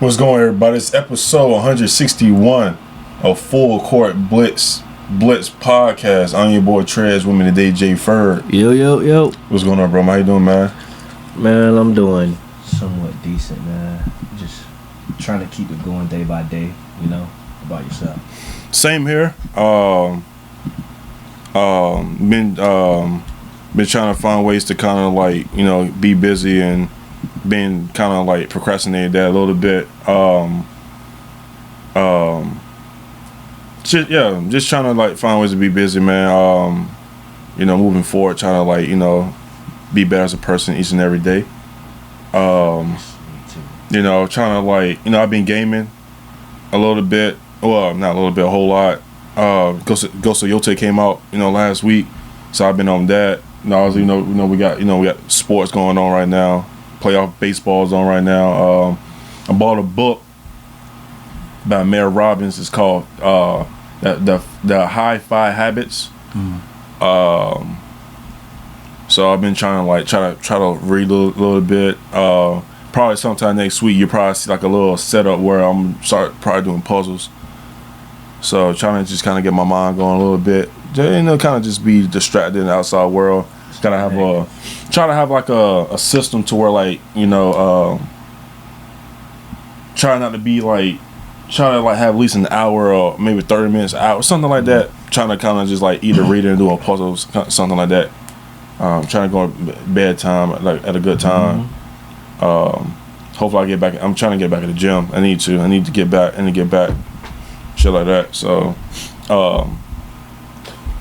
What's going on, everybody? It's episode 161 of Full Court Blitz podcast. I'm your boy Trez, with me today, J. Ferg. Yo. What's going on, bro? How you doing, man? Man, I'm doing somewhat decent, man. Just trying to keep it going day by day, you know. How about yourself? Same here. Been trying to find ways to kind of like, you know, be busy and been kind of like procrastinating that a little bit. Just trying to like find ways to be busy, man. You know, moving forward, trying to like, you know, be better as a person each and every day. You know, trying to like, you know, I've been gaming a little bit. Well, not a little bit, a whole lot. Ghost of Yote came out, you know, last week, so I've been on that. Now, you know, we got sports going on right now. Playoff baseball's on right now. I bought a book by Maye Robbins. It's called the High Five Habits. So I've been trying to like try to read a little bit. Probably sometime next week you'll probably see like a little setup where I'm probably doing puzzles. So trying to just kind of get my mind going a little bit. You know, kind of just be distracted in the outside world. Try to have like a system to where like, you know, try not to be like, try to like have at least an hour or maybe 30 minutes, an hour, something like that. Trying to kind of just like either read and do a puzzle, something like that. Trying to go to bedtime like at a good time. Hopefully I get back. I'm trying to get back at the gym. I need to get back. Shit like that. So,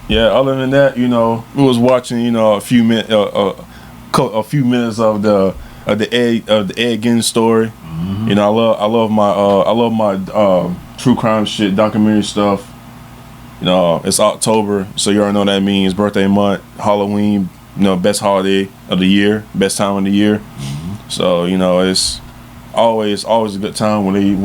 yeah. Other than that, you know, we was watching, you know, a few minutes of the Ed Gein story. You know, I love my true crime shit, documentary stuff. You know, it's October, so you already know what that means. Birthday month, Halloween. You know, best holiday of the year, best time of the year. So you know, it's always a good time when you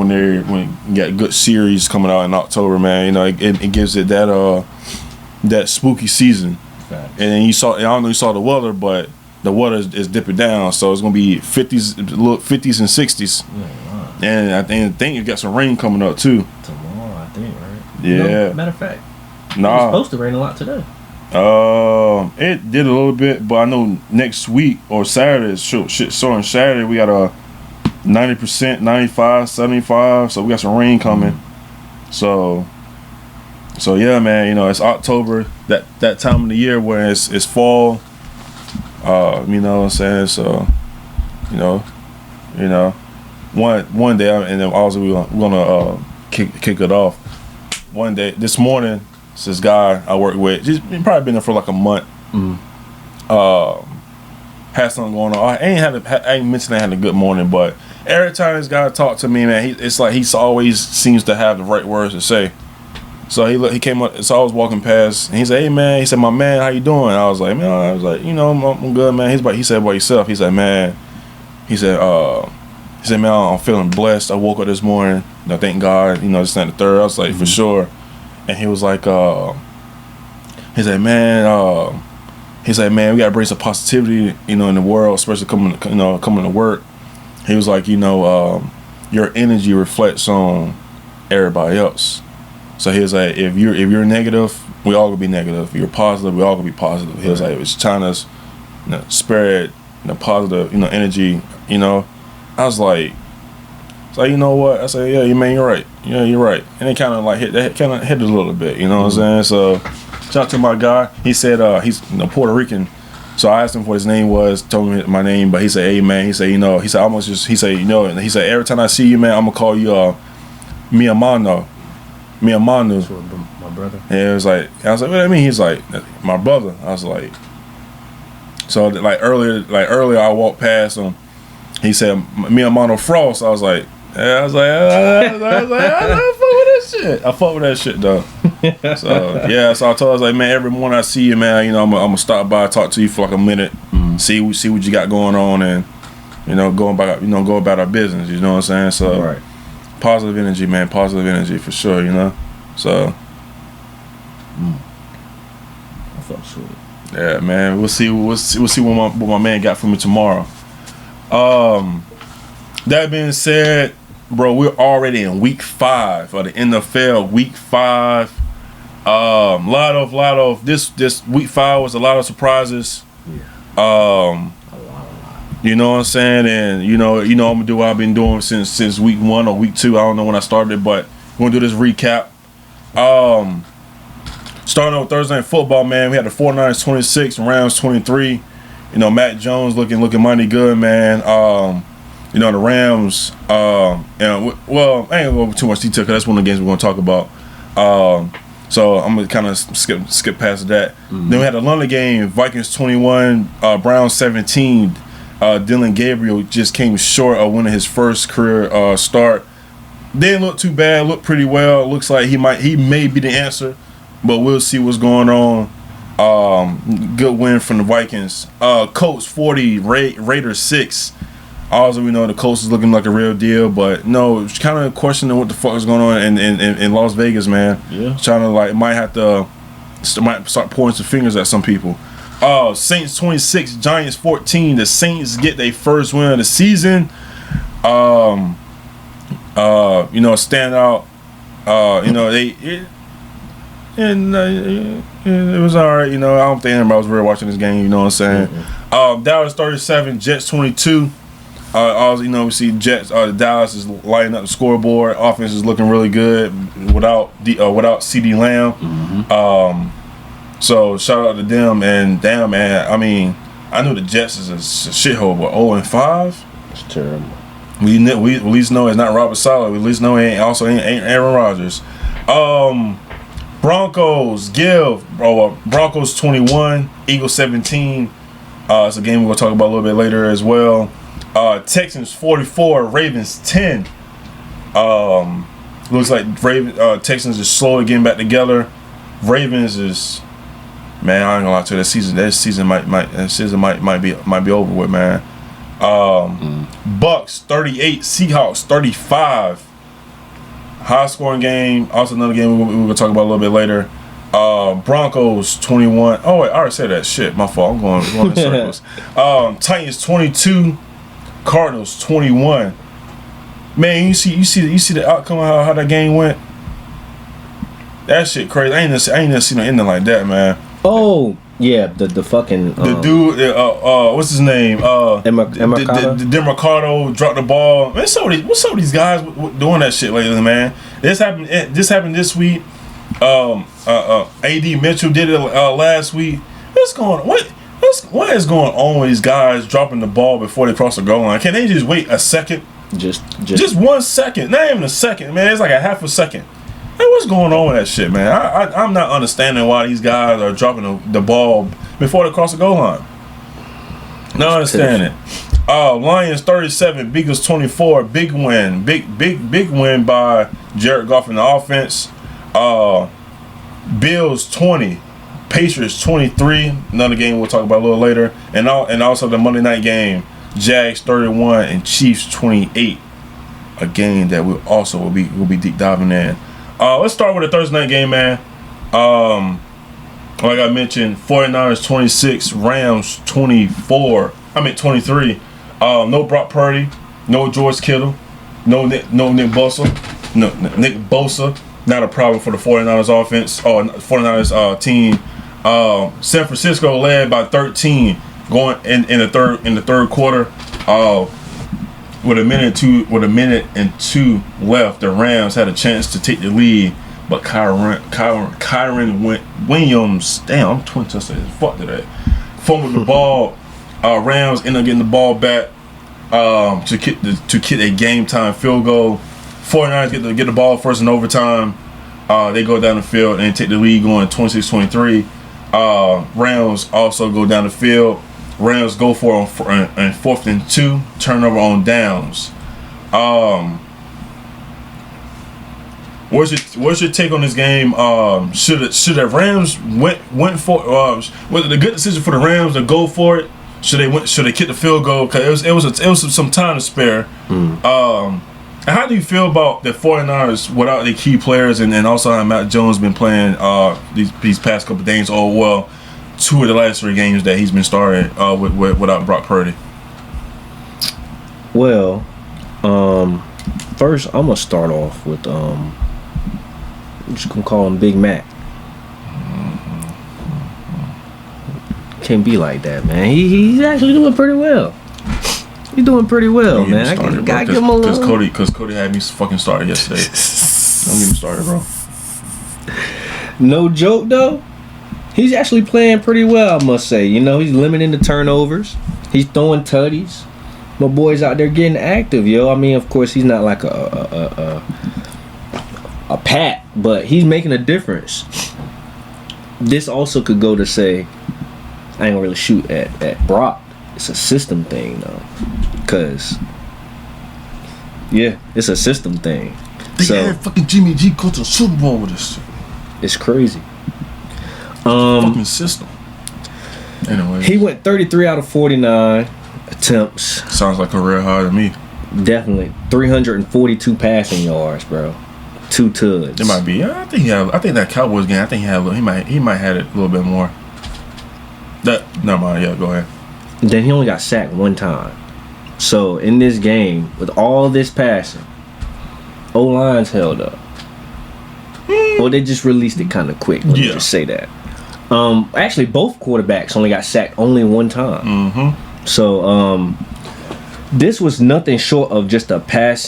get good series coming out in October, man. You know, it gives it that spooky season. Facts. And then I don't know you saw the weather, but the weather is dipping down, so it's gonna be 50s and 60s. Yeah, and I think you got some rain coming up too. Tomorrow, I think, right? Yeah. You know, matter of fact, it was supposed to rain a lot today. It did a little bit, but I know next week or Saturday, so on Saturday we got a 90%, 95, 75, so we got some rain coming. So yeah, man, you know, it's October, that time of the year where it's fall. You know what I'm saying? So, you know, one day, and then also we're gonna kick it off. One day, this morning, this guy I work with, he's probably been there for like a month. Had something going on. I ain't mentioned I had a good morning, but every time this guy talk to me, man, it's like he always seems to have the right words to say. So he came up, so I was walking past, and he said, "Hey man," he said, "My man, how you doing?" I was like, "Man," you know, I'm good, man. He said, "By yourself?" He said, "Man," he said, "Man, I'm feeling blessed. I woke up this morning, you know, thank God, you know, this and the third." I was like, "For sure." And he was like, he said, "Man, we gotta bring some positivity, you know, in the world, especially coming to work." He was like, you know, your energy reflects on everybody else. So he was like, if you're negative, we all gonna be negative. If you're positive, we all gonna be positive. He was like, it's trying to, you know, spread, you know, positive, you know, energy. You know, I was like, you know what? I said, yeah, man, you're right. Yeah, you're right. And it kind of like hit it a little bit. You know what I'm saying? So shout out to my guy. He said he's, you know, Puerto Rican. So I asked him what his name was, told him my name, but he said, "Hey man," he said, you know, he said and he said, "Every time I see you, man, I'm gonna call you mi hermano." My brother. And it was like, I was like, "What do you mean?" He's like, "My brother." I was like, so like earlier I walked past him. He said, "Mi hermano Frost." I was like, I fuck with that shit. I fuck with that shit though. So yeah, so I told her, I was like, "Man, every morning I see you, man, you know, I'm gonna stop by, talk to you for like a minute, see what you got going on, and you know, go about our business." You know what I'm saying? So right. Positive energy, man. Positive energy for sure, you know. So I felt sweet. Yeah, man. We'll see what my man got for me tomorrow. That being said, bro, we're already in week 5 of the NFL. Week 5. Lot of this week 5 was a lot of surprises. Yeah. You know what I'm saying? And you know I'm gonna do what I've been doing since week 1 or week 2. I don't know when I started, but we're gonna do this recap. Starting with Thursday Night Football, man. We had the 49ers 26, Rams 23. You know, Matt Jones looking mighty good, man. You know, the Rams, well, I ain't gonna go over too much detail because that's one of the games we're gonna talk about. So I'm gonna kind of skip past that. Then we had the London game, Vikings 21, Browns 17. Dylan Gabriel just came short of winning his first career start. Didn't look too bad, looked pretty well. Looks like he may be the answer, but we'll see what's going on. Good win from the Vikings. Colts 40, Raiders 6. Also, we know the Colts is looking like a real deal, but no, it's kind of questioning what the fuck is going on in Las Vegas, man. Yeah. Trying to might start pointing some fingers at some people. Saints 26, Giants 14. The Saints get their first win of the season. You know, standout. You know, it was all right. You know, I don't think anybody was really watching this game. You know what I'm saying? Dallas 37, Jets 22. Also, you know, we see Jets. Dallas is lighting up the scoreboard. Offense is looking really good without CD Lamb. So shout out to them, and damn, man. I mean, I knew the Jets is a shithole, but 0-5. It's terrible. We at least know it's not Robert Saleh. We at least know it ain't Aaron Rodgers. Broncos Broncos 21, Eagles 17. It's a game we're gonna talk about a little bit later as well. Texans 44, Ravens 10. Looks like Texans is slowly getting back together. Ravens is, man, I ain't gonna lie to you, that season might be over with, man. Bucks 38, Seahawks 35. High scoring game. Also another game we're gonna talk about a little bit later. Broncos 21. Oh wait, I already said that. Shit, my fault. I'm going in circles. Titans 22, Cardinals 21. Man, you see the outcome of how that game went. That shit crazy. I ain't never seen anything like that, man. Oh yeah, the fucking the dude. What's his name? Demercado dropped the ball. Man, what's up with these guys doing that shit lately, man? This happened this week. AD Mitchell did it last week. What is going on with these guys dropping the ball before they cross the goal line? Can they just wait a second? Just 1 second. Not even a second, man. It's like a half a second. Hey, what's going on with that shit, man? I'm not understanding why these guys are dropping the ball before they cross the goal line. Not understanding. Lions 37, Eagles 24. Big win. Big win by Jared Goff in the offense. Bills 20, Patriots 23. Another game we'll talk about a little later. And also the Monday night game, Jags 31 and Chiefs 28. A game that we'll be deep diving in. Let's start with the Thursday night game, man. Like I mentioned, 49ers 26, Rams 23. No Brock Purdy, no George Kittle, no Nick Bosa. No, Nick Bosa, not a problem for the 49ers offense or 49ers team. San Francisco led by 13 going in the third quarter. With a minute and two left, the Rams had a chance to take the lead, but Kyron Williams, damn, I'm 20 touchdowns, fuck today, fumbled the ball. Rams end up getting the ball back to kick a game time field goal. 49ers get the ball first in overtime. They go down the field and take the lead, going 26-23. Rams also go down the field. Rams go for on 4th and 2, turnover on downs. What's your take on this game? Should the Rams went for was it a good decision for the Rams to go for it? Should they kick the field goal? Because it was some time to spare. How do you feel about the 49ers without the key players and also how Matt Jones been playing these past couple of games? Oh well. 2 of the last 3 games that he's been starting without Brock Purdy. Well, First, I'm gonna start off with I'm just gonna call him Big Mac. Can't be like that, man. He's actually doing pretty well. He's doing pretty well, man. I gotta give him a little. Because Cody had me fucking started yesterday. Don't get me started, bro. No joke though. He's actually playing pretty well, I must say. You know, he's limiting the turnovers. He's throwing tutties. My boy's out there getting active, yo. I mean, of course, he's not like a Pat, but he's making a difference. This also could go to say, I ain't gonna really shoot at Brock. It's a system thing, though. Because, yeah, it's a system thing. They had fucking Jimmy G go to the Super Bowl with this shit. It's crazy. Fucking system. Anyway. He went 33 out of 49 attempts. Sounds like a real high to me. Definitely. 342 passing yards, bro. 2 tuds. It might be. I think that Cowboys game. I think he might have it a little bit more. Never mind. Yeah, go ahead. Then he only got sacked 1 time. So in this game, with all this passing, O-line's held up. Well, they just released it kind of quick. Let me just say that. Actually, both quarterbacks only got sacked only 1 time. Mm-hmm. So this was nothing short of just a pass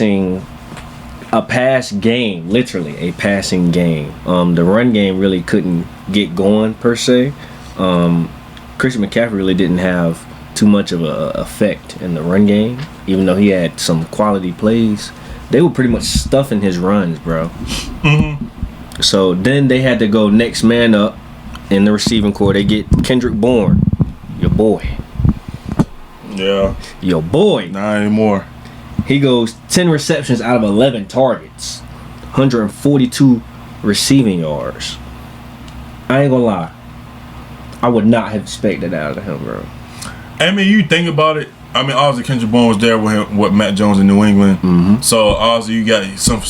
game, literally a passing game. The run game really couldn't get going per se. Christian McCaffrey really didn't have too much of a effect in the run game, even though he had some quality plays. They were pretty much stuffing his runs, bro. Mm-hmm. So then they had to go next man up in the receiving corps. They get Kendrick Bourne, your boy. Yeah. Your boy. Not anymore. He goes 10 receptions out of 11 targets, 142 receiving yards. I ain't gonna lie, I would not have expected that out of him, bro. I mean, you think about it. I mean, obviously Kendrick Bourne was there with him, with Matt Jones in New England. Mm-hmm. So obviously you got some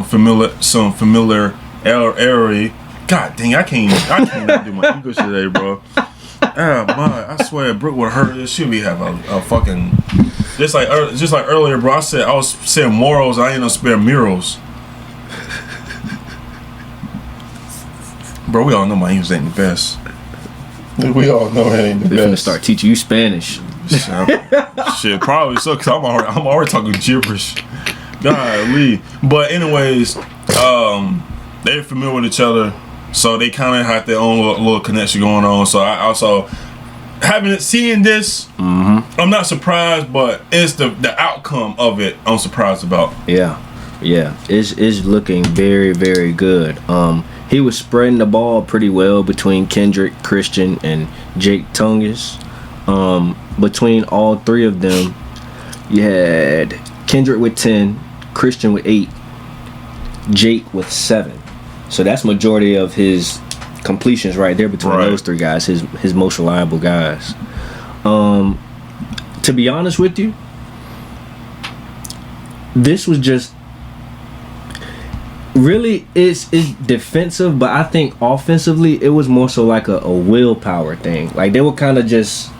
familiarity. God dang, I can't do my English today, bro. Oh my! I swear, Brooke would hurt this. She'll be have a fucking just like earlier, bro. I was saying morals. I ain't no spare murals. Bro, we all know my English ain't the best. We all know it ain't the best. They're finna start teaching you Spanish. Shit, probably so. Cause I'm already talking gibberish. Golly. But anyways, they're familiar with each other, so they kind of had their own little connection going on. So I also seeing this, I'm not surprised, but it's the outcome of it I'm surprised about. Yeah, it's looking very, very good. He was spreading the ball pretty well between Kendrick, Christian, and Jake Tungus. Between all 3 of them, you had Kendrick with 10, Christian with 8, Jake with 7. So that's majority of his completions right there between those 3 guys, his most reliable guys. To be honest with you, this was just really it's defensive, but I think offensively it was more so like a willpower thing. Like they were kind of just,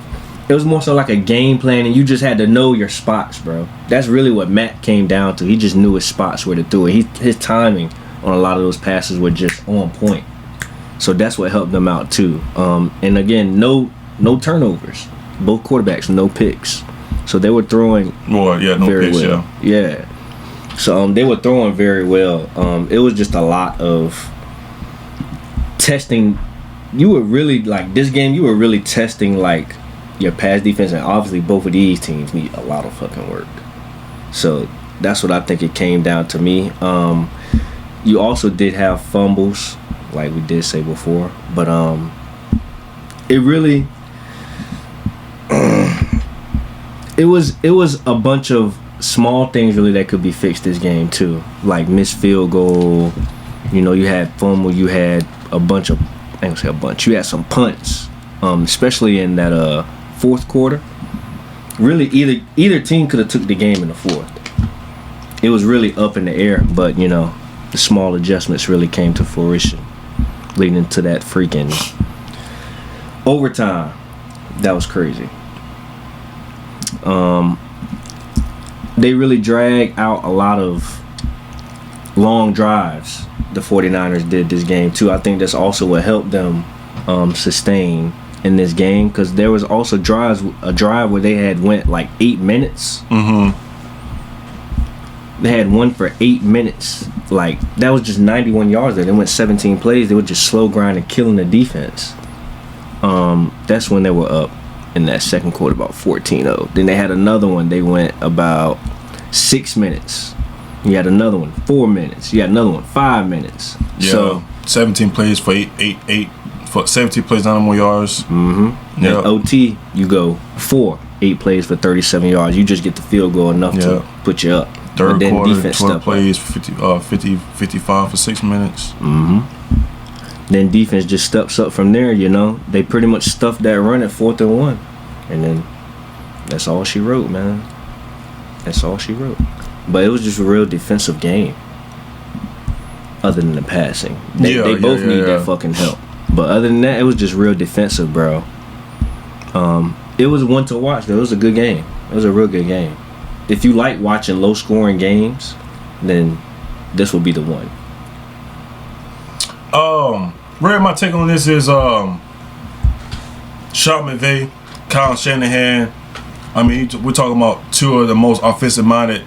it was more so like a game plan, and you just had to know your spots, bro. That's really what Matt came down to. He just knew his spots where to throw it. His timing on a lot of those passes were just on point. So that's what helped them out too. And again, no turnovers. Both quarterbacks, no picks. So they were throwing very picks, well. Yeah. So they were throwing very well. It was just a lot of testing. You were really like this game. You were really testing like your pass defense, and obviously both of these teams need a lot of fucking work. So that's what I think it came down to me. You also did have fumbles, like we did say before, but it really it was a bunch of small things really that could be fixed this game too, like missed field goal. You know, you had fumble, you had a bunch of, I ain't gonna say a bunch, you had some punts, especially in that fourth quarter. Really, either team could have took the game in the fourth. It was really up in the air, but you know, the small adjustments really came to fruition, leading to that freaking overtime. That was crazy. they really drag out a lot of long drives. The 49ers did this game too. I think that's also what helped them sustain in this game, because there was also a drive where they had went like 8 minutes. They had one for 8 minutes. Like, that was just 91 yards there. They went 17 plays. They were just slow grinding, killing the defense. That's when they were up in that second quarter, about 14-0. Then they had another one. They went about 6 minutes. You had another one, 4 minutes. You had another one, 5 minutes. Yeah, so 17 plays for 8 for 17 plays, 90 more yards. Yeah. OT, you go 8 plays for 37 yards. You just get the field goal enough to put you up. Third quarter, 12 plays, 55 for 6 minutes. Then defense just steps up from there, you know. They pretty much stuffed that run at 4th and 1. And then that's all she wrote, man. That's all she wrote. But it was just a real defensive game. Other than the passing. They both need that fucking help. But other than that, it was just real defensive, bro. It was one to watch, though. It was a good game. It was a real good game. If you like watching low-scoring games, then this will be the one. Really, my take on this is Sean McVay, Kyle Shanahan. I mean, we're talking about two of the most offensive-minded,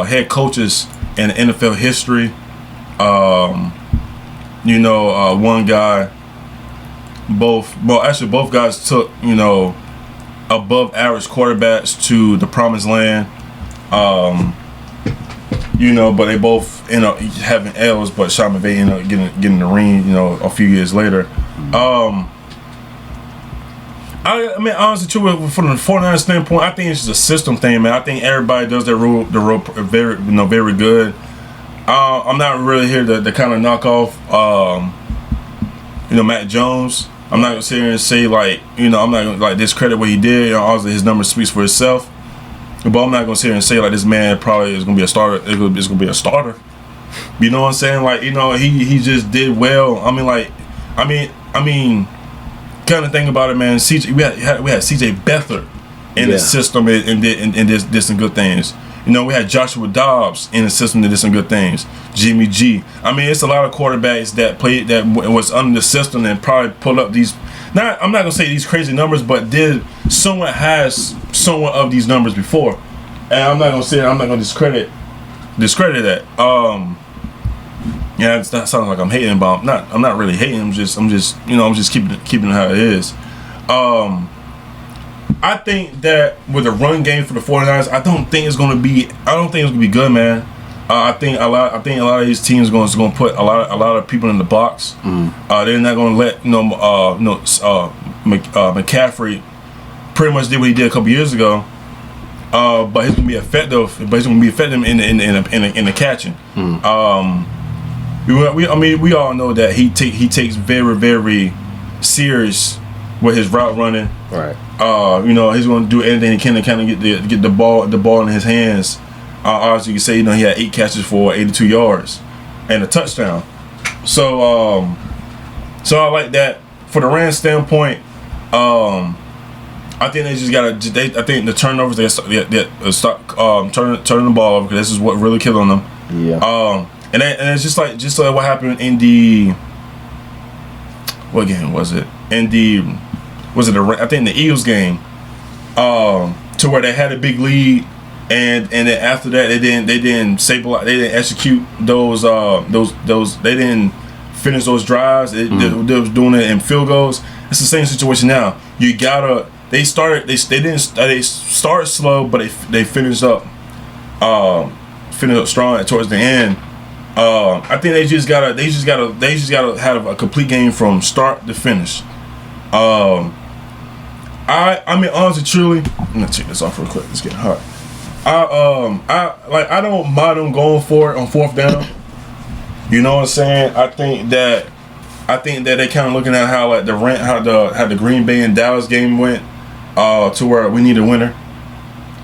head coaches in NFL history. One guy, both guys took, above average quarterbacks to the promised land. But they both end up having L's, but Sean McVay ended up getting the ring, a few years later. I mean, honestly, too, from the 49ers standpoint, I think it's just a system thing, man. I think everybody does the role very, very good. I'm not really here to kind of knock off, Matt Jones. I'm not gonna sit here and say I'm not gonna discredit what he did. Obviously, his number speaks for itself. But I'm not gonna sit here and say this man probably is gonna be a starter. It's gonna be a starter. You know what I'm saying? He just did well. I mean, kind of thing about it, man. CJ, we had CJ Beathard in the system and did some good things. We had Joshua Dobbs in the system that did some good things. Jimmy G. I mean, it's a lot of quarterbacks that was under the system and probably pulled up these. I'm not gonna say these crazy numbers, but did somewhat of these numbers before. And I'm not gonna discredit that. That sounds like I'm hating, but I'm not really hating. I'm just keeping it how it is. I think that with a run game for the 49ers, I don't think it's gonna be good, man. I think a lot of these teams going to put a lot of people in the box. They're not going to let McCaffrey pretty much did what he did a couple years ago. But he's going to be effective. But he's going to be effective in the catching. We all know that he takes very, very serious with his route running. Right. He's going to do anything he can to kind of get the ball in his hands. As you can say, he had 8 catches for 82 yards and a touchdown. So I like that. For the Rams standpoint, I think they just gotta. I think the turnovers they start turning the ball over, because this is what really killing them. Yeah. And it's just like what happened in the. What game was it? I think the Eagles game. To where they had a big lead. And then after that, they didn't stabilize. They didn't execute those. They didn't finish those drives. They was doing it in field goals. It's the same situation now. You gotta. They start slow, but they finished up strong towards the end. I think they just gotta have a complete game from start to finish. I mean, honestly, truly. I'm gonna take this off real quick. It's getting hot. I don't mind them going for it on 4th down. You know what I'm saying? I think that they kind of looking at how the Green Bay and Dallas game went, to where we need a winner.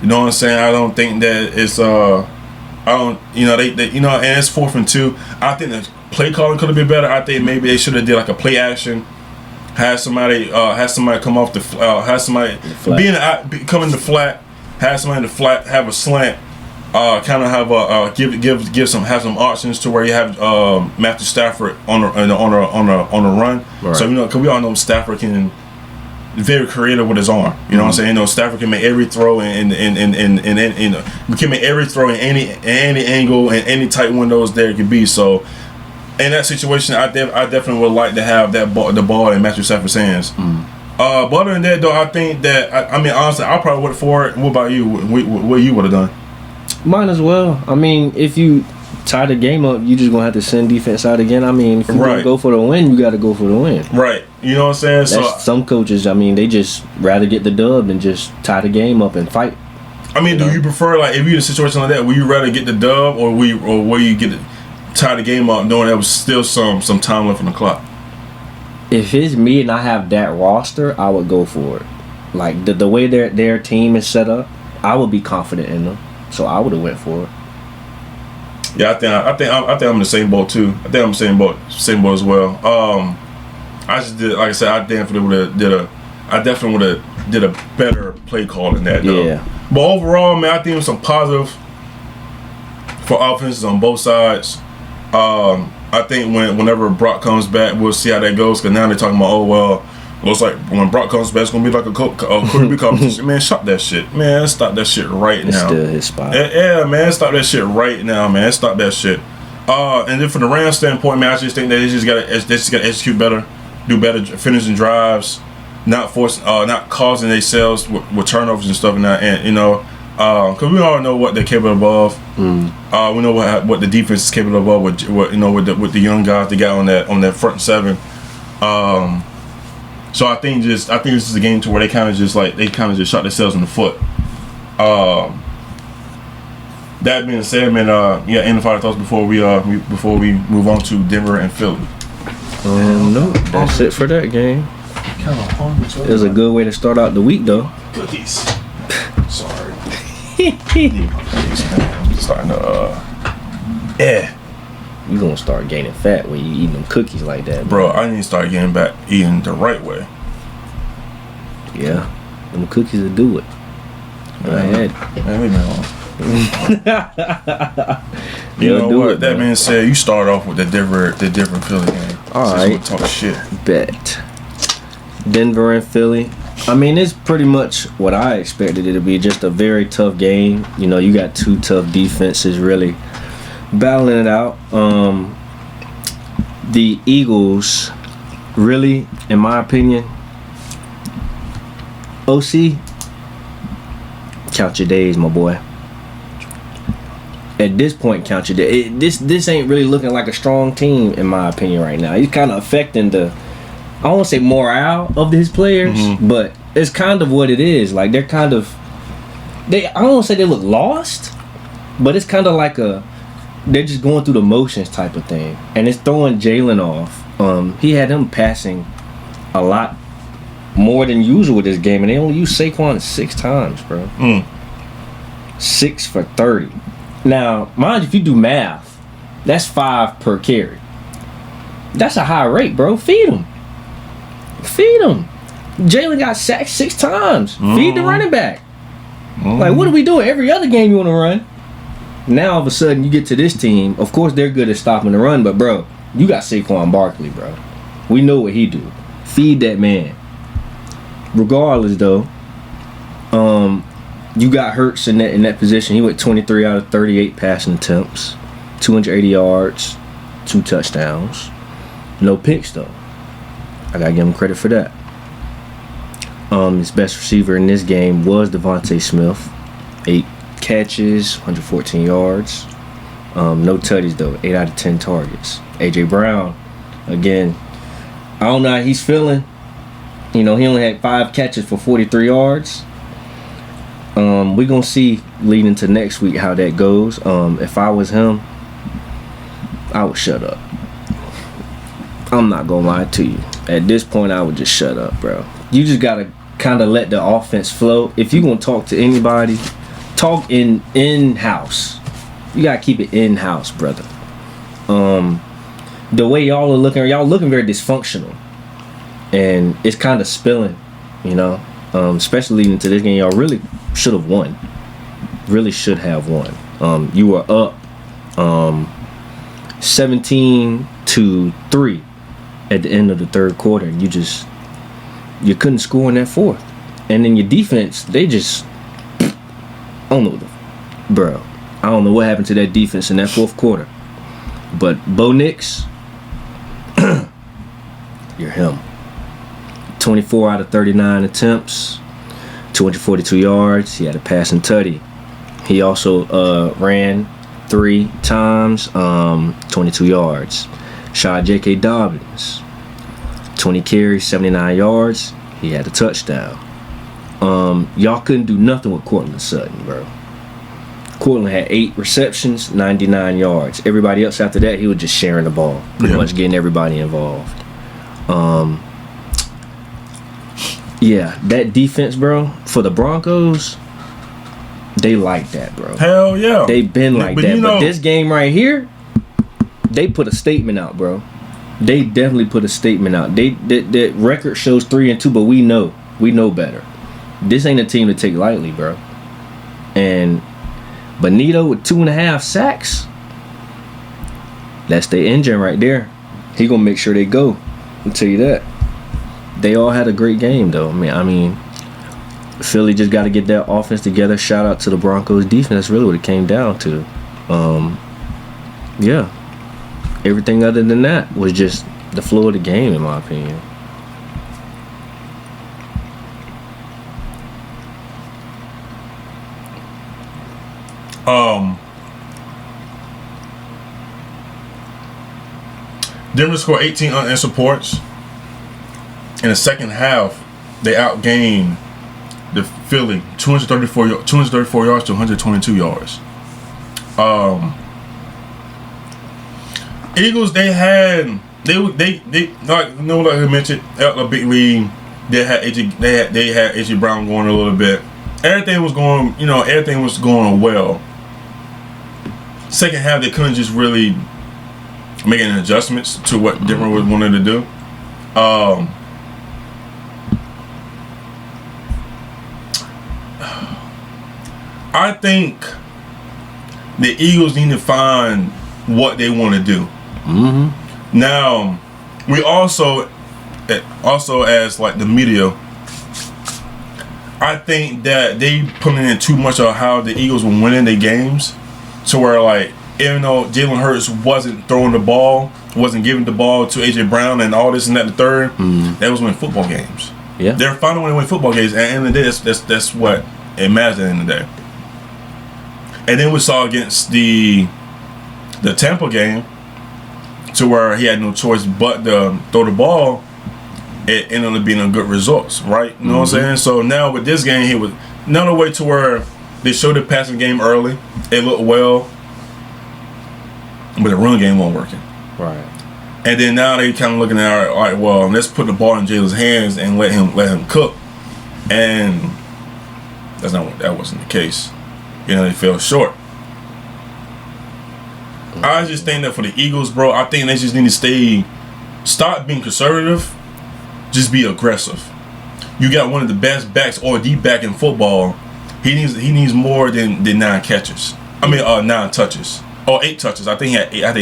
You know what I'm saying? I don't think that it's and it's 4th and 2. I think the play calling could have been better. I think maybe they should have did like a play action. Have somebody come off the come in the flat have somebody to flat, have a slant, kind of have a have some options to where you have Matthew Stafford on a run. Right. So because we all know Stafford can very creative with his arm. You know what I'm saying? Stafford can make every throw and we can make every throw in any angle and any tight windows there could be. So in that situation, I definitely would like to have the ball in Matthew Stafford's hands. But other than that, though, I think that I mean honestly, I probably would for it. What about you? What you would have done? Mine as well. I mean, if you tie the game up, you just gonna have to send defense out again. I mean, if you gonna go for the win, you got to go for the win. Right. You know what I'm saying? So some coaches, I mean, they just rather get the dub than just tie the game up and fight. I mean, do you prefer, like, if you're in a situation like that, would you rather get the dub or will you get tie the game up knowing there was still some time left on the clock? If it's me and I have that roster, I would go for it. Like the way their team is set up, I would be confident in them. So I would have went for it. Yeah, I think I'm in the same boat too. I think I'm in the same boat as well. I just did, like I said, I definitely would have did a better play call than that though. Yeah. But overall, man, I think it was some positive for offenses on both sides. I think whenever Brock comes back, we'll see how that goes. Because now they're talking about, oh well, looks like when Brock comes back, it's gonna be like a quarterback competition. Man, stop that shit. Man, stop that shit right now. It's still his spot. Yeah, man, stop that shit right now, man. Stop that shit. And then from the Rams standpoint, man, I just think that they just gotta execute better, do better, finishing drives, not causing themselves with turnovers and stuff and that, and because we all know what they're capable of. We know what the defense is capable of with the young guys they got on that front seven. So I think this is a game to where they kind of just shot themselves in the foot. That being said, man, any final thoughts before we move on to Denver and Philly? No, that's it for that game. Kind of hungry. It was a good way to start out the week, though. Cookies. Sorry. I'm starting to yeah. You gonna start gaining fat when you eating them cookies like that, bro. I need to start getting back eating the right way. Yeah, them cookies will do it. Go ahead. Man, leave me alone. You know what? That being said, you start off with the different Philly game. All right. Talk shit. Bet. Denver and Philly. I mean, it's pretty much what I expected it to be. Just a very tough game. You got two tough defenses really battling it out. The Eagles, really, in my opinion, OC, count your days, my boy. At this point, count your days. This ain't really looking like a strong team, in my opinion, right now. He's kind of affecting I don't want to say morale of his players, but it's kind of what it is. Like they're kind of, I don't want to say they look lost, but it's kind of like they're just going through the motions type of thing, and it's throwing Jalen off. He had him passing a lot more than usual this game, and they only used Saquon 6 times, bro. 6 for 30. Now, mind you, if you do math, that's 5 per carry. That's a high rate, bro. Feed him. Jalen got sacked 6 times. Feed the running back. Like, what are we doing? Every other game you want to run. Now, all of a sudden, you get to this team. Of course, they're good at stopping the run, but, bro, you got Saquon Barkley, bro. We know what he do. Feed that man. Regardless, though, you got Hurts in that position. He went 23 out of 38 passing attempts, 280 yards, 2 touchdowns. No picks, though. I gotta give him credit for that. His best receiver in this game was Devontae Smith. 8 catches, 114 yards. No tutties, though. 8 out of 10 targets. A.J. Brown, again, I don't know how he's feeling. He only had 5 catches for 43 yards. We're going to see leading to next week how that goes. If I was him, I would shut up. I'm not going to lie to you. At this point, I would just shut up, bro. You just got to kind of let the offense flow. If you're going to talk to anybody, talk in-house. You got to keep it in-house, brother. The way y'all looking very dysfunctional. And it's kind of spilling, especially leading into this game. Y'all really should have won. Really should have won. You were up 17-3 at the end of the third quarter, and you couldn't score in that fourth. And then your defense, they just, I don't know, bro. I don't know what happened to that defense in that fourth quarter. But Bo Nix, you're him. 24 out of 39 attempts, 242 yards. He had a passing tutty. He also ran 3 times, 22 yards. Shot J.K. Dobbins, 20 carries, 79 yards. He had a touchdown. Y'all couldn't do nothing with Courtland Sutton, bro. Courtland had 8 receptions, 99 yards. Everybody else after that, he was just sharing the ball, pretty much getting everybody involved. Yeah, that defense, bro, for the Broncos, they like that, bro. Hell yeah. They've been like that. But this game right here, they put a statement out, bro. They definitely put a statement out. That record shows 3-2, but we know better. This ain't a team to take lightly, bro. And Benito with 2.5 sacks, that's their engine right there. He gonna make sure they go. I'll tell you that. They all had a great game, though. I mean, Philly just got to get their offense together. Shout out to the Broncos defense. That's really what it came down to. Yeah. Everything other than that was just the flow of the game, in my opinion. Denver scored 18 unanswered points. In the second half, they outgained the Philly 234 yards to 122 yards. Eagles, they like I mentioned, a big lead. They had AJ Brown going a little bit. Everything was going well. Second half, they couldn't just really make any adjustments to what Denver wanted to do. I think the Eagles need to find what they want to do. Mm-hmm. Now, we also as like the media, I think that they putting in too much of how the Eagles were winning their games, to where, like, even though Jalen Hurts wasn't throwing the ball, wasn't giving the ball to AJ Brown and all this and that, the third, that was winning football games. Yeah, they're finding a way to win football games, and at the end of the day, that's what it matters at the end of the day. And then we saw against the Tampa game, to where he had no choice but to throw the ball. It ended up being a good results, right? You know what I'm saying? So now with this game, he was another way to where they showed the passing game early. It looked well, but the run game wasn't working. Right. And then now they kind of looking at it, all right, well, let's put the ball in Jalen's hands and let him cook. And that wasn't the case. You know, they fell short. I just think that for the Eagles, bro, I think they just need to stop being conservative, just be aggressive. You got one of the best backs, or the back in football. He needs more than 9 catches. 9 touches. Or 8 touches. I think he had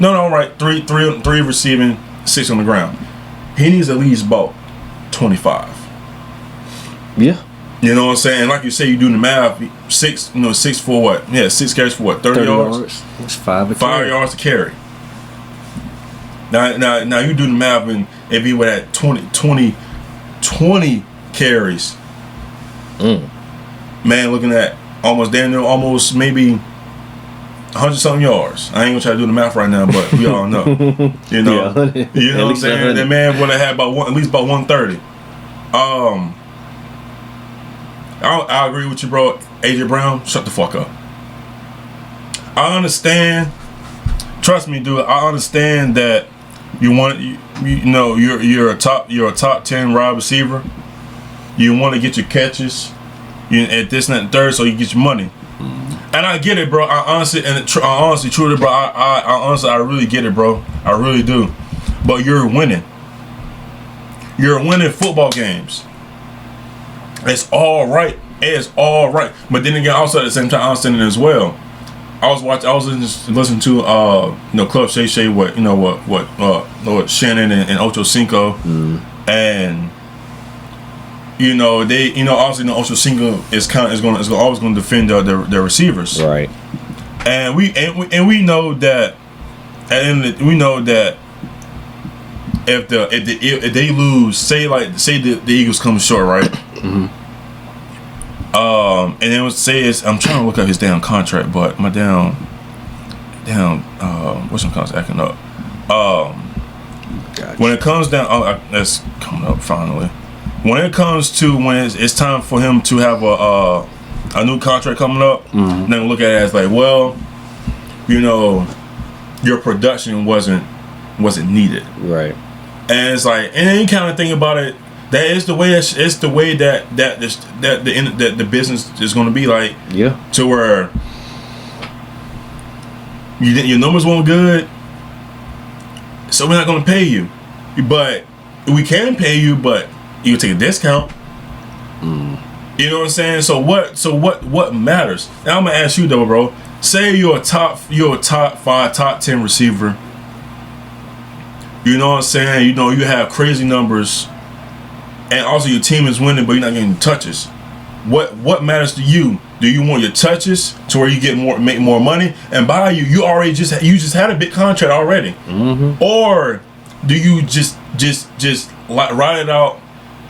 right. 3 receiving, 6 on the ground. He needs at least about 25. Yeah. You know what I'm saying? Like you say, you do the math. 6 for what? Yeah, 6 carries for what? 30 yards. It's 5 yards to carry. Now you do the math, and if he would have 20 carries, man, looking at almost maybe 100-something yards. I ain't gonna try to do the math right now, but we all know. You know, yeah. You know what I'm saying? That man would have had at least about 130. I agree with you, bro. AJ Brown, shut the fuck up. I understand. Trust me, dude. I understand that you're a top 10 wide receiver. You want to get your catches, at this and that and third, so you get your money. And I get it, bro. I honestly, truly, bro. I really get it, bro. I really do. But you're winning. You're winning football games. It's all right. It's all right. But then again, also at the same time, I understand it as well. I was listening to Club Shay Shay, what Shannon and Ocho Cinco, and obviously Ocho Cinco is always going to defend their receivers, right? And we know that if they lose, say the Eagles come short, right? Mm-hmm. And then I'm trying to look up his damn contract, but my damn what's my contract acting up? Gotcha. When it comes down, that's coming up finally. When it comes to when it's time for him to have a new contract coming up, then look at it as like, well, your production wasn't needed, right? And it's like, and then you kind of think about it. That is the way. It's the way that the business is going to be like. Yeah. To where your numbers weren't good, so we're not going to pay you, but we can pay you, but you take a discount. You know what I'm saying? So what matters? Now I'm gonna ask you though, bro. Say you're a top 5, top 10 receiver. You know what I'm saying? You have crazy numbers. And also your team is winning, but you're not getting touches. What matters to you? Do you want your touches to where you make more money? And by you already just had a big contract already, or do you just ride it out?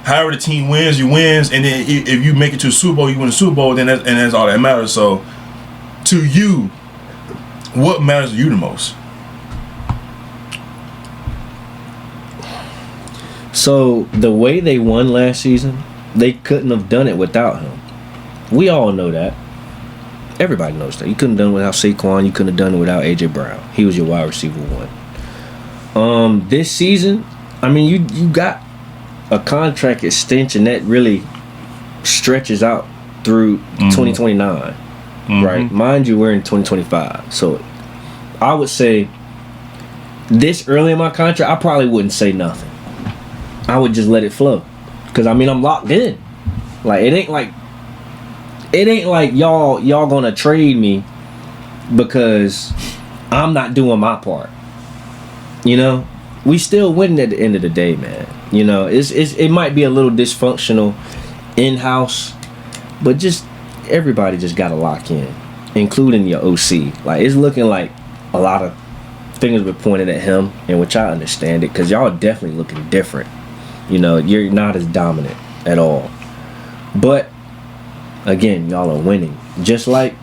However the team wins, you wins, and then if you make it to a Super Bowl, you win the Super Bowl. Then that's all that matters. So, to you, what matters to you the most? So the way they won last season, they couldn't have done it without him. We all know that. Everybody knows that. You couldn't have done it without Saquon. You couldn't have done it without AJ Brown. He was your wide receiver 1. This season, I mean, you got a contract extension that really stretches out through 2029, right? Mind you, we're in 2025. So I would say this early in my contract, I probably wouldn't say nothing. I would just let it flow, because I mean I'm locked in. Like it ain't like y'all gonna trade me because I'm not doing my part. We still winning at the end of the day, man. It might be a little dysfunctional in-house, but just everybody just gotta lock in, including your OC. Like it's looking like a lot of fingers were pointed at him, and which I understand it, because y'all are definitely looking different. You're not as dominant at all. But again, y'all are winning. Just like,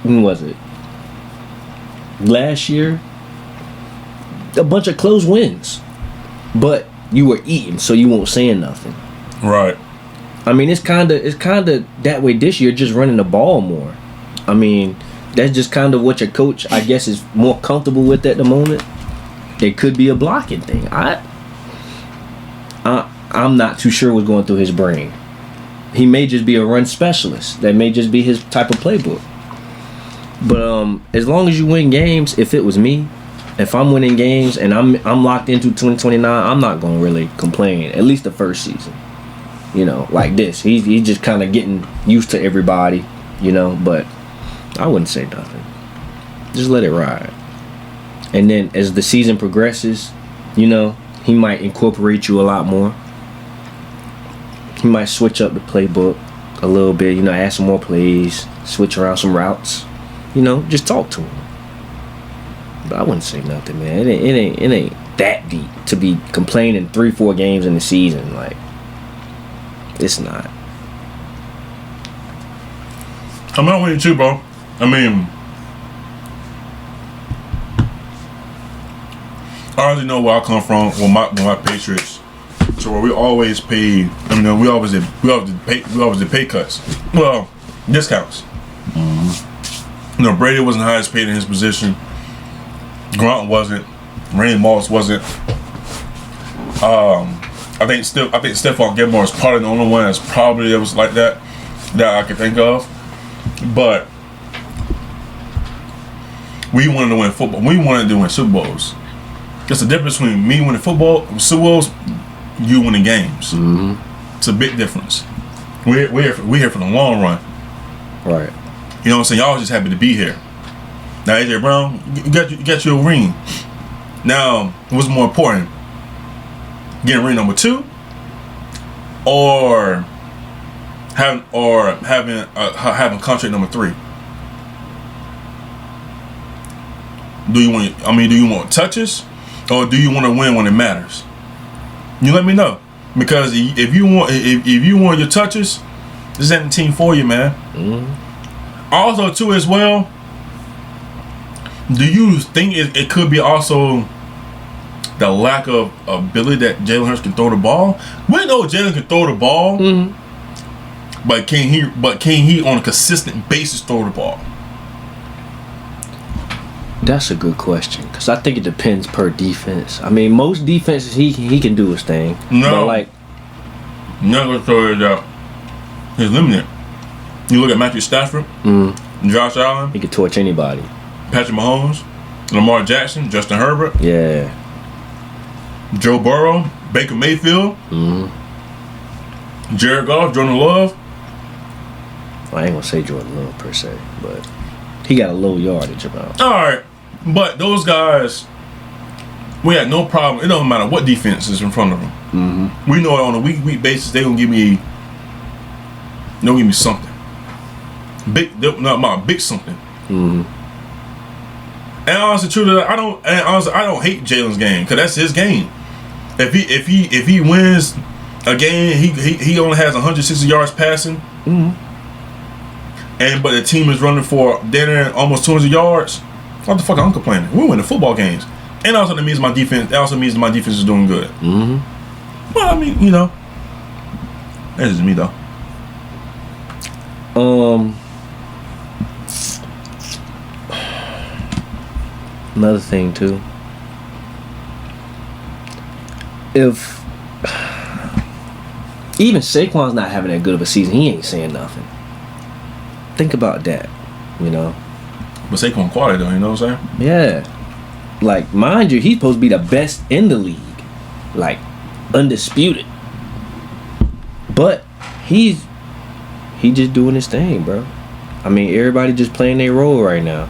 when was it? Last year, a bunch of close wins. But you were eating, so you won't say nothing. Right. I mean, it's kinda that way this year, just running the ball more. I mean, that's just kind of what your coach, I guess, is more comfortable with at the moment. It could be a blocking thing. I'm not too sure what's going through his brain. He may just be a run specialist. That may just be his type of playbook. But as long as you win games, if it was me, if I'm winning games and I'm locked into 2029, I'm not gonna really complain. At least the first season, like this. He's just kind of getting used to everybody, But I wouldn't say nothing. Just let it ride. And then as the season progresses, he might incorporate you a lot more. He might switch up the playbook a little bit, add some more plays, switch around some routes, just talk to him. But I wouldn't say nothing, man. It ain't that deep to be complaining 3-4 games in the season. Like, it's not. I'm not with you too, bro. I mean, I already know where I come from with my Patriots. So where we always paid, we always did pay cuts. Well, discounts. Brady wasn't the highest paid in his position. Grant wasn't. Randy Moss wasn't. I think Stephon Gilmore is probably the only one that's probably that was like that I can think of. But we wanted to win football. We wanted to win Super Bowls. There's a difference between me winning Super Bowls, you winning games. It's a big difference. we're here for the long run. Right. You know what I'm saying? Y'all just happy to be here. Now AJ Brown, you got your ring. Now, what's more important? Getting ring number 2, or having contract number 3? Do you want touches, or do you want to win when it matters? You let me know, because if you want your touches, this ain't the team for you, man. Mm-hmm. Also, too, as well, do you think it could be also the lack of ability that Jalen Hurts can throw the ball? We know Jalen can throw the ball, but can he on a consistent basis throw the ball? That's a good question, because I think it depends per defense. I mean, most defenses he can do his thing. No, but like, not gonna throw it out. He's limited. You look at Matthew Stafford, Josh Allen. He can torch anybody. Patrick Mahomes, Lamar Jackson, Justin Herbert. Yeah. Joe Burrow, Baker Mayfield, Jared Goff, Jordan Love. Well, I ain't gonna say Jordan Love per se, but he got a low yardage about. All right, but those guys, we had no problem. It doesn't matter what defense is in front of them. Mm-hmm. We know on a week basis they gonna give me something big. Big something. Mm-hmm. And honestly, truly, I don't hate Jalen's game, because that's his game. If he wins a game, he only has 160 yards passing, but the team is running for dinner almost 200 yards. What the fuck? I'm complaining. We're winning football games, and also that means my defense. That also means my defense is doing good. Mm-hmm. Well, I mean, that's just me though. Another thing too, if even Saquon's not having that good of a season, he ain't saying nothing. Think about that, But Saquon quality though, you know what I'm saying? Yeah, like, mind you, he's supposed to be the best in the league, like undisputed. But he just doing his thing, bro. I mean, everybody just playing their role right now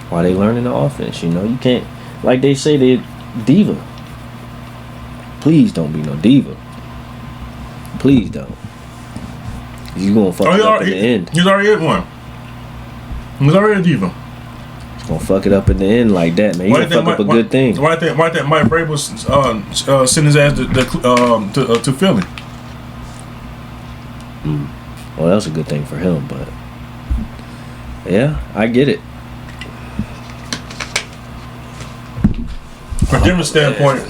while they learning the offense. You can't, like they say, they're diva. Please don't be no diva. Please don't. You gonna fuck it up in the end. He's already at one. He's already a diva. He's gonna fuck it up in the end like that, man. He's gonna fuck up a good thing. Why think Mike Vrabel send his ass to Philly? Well, that was a good thing for him, but yeah, I get it. From Denver's standpoint,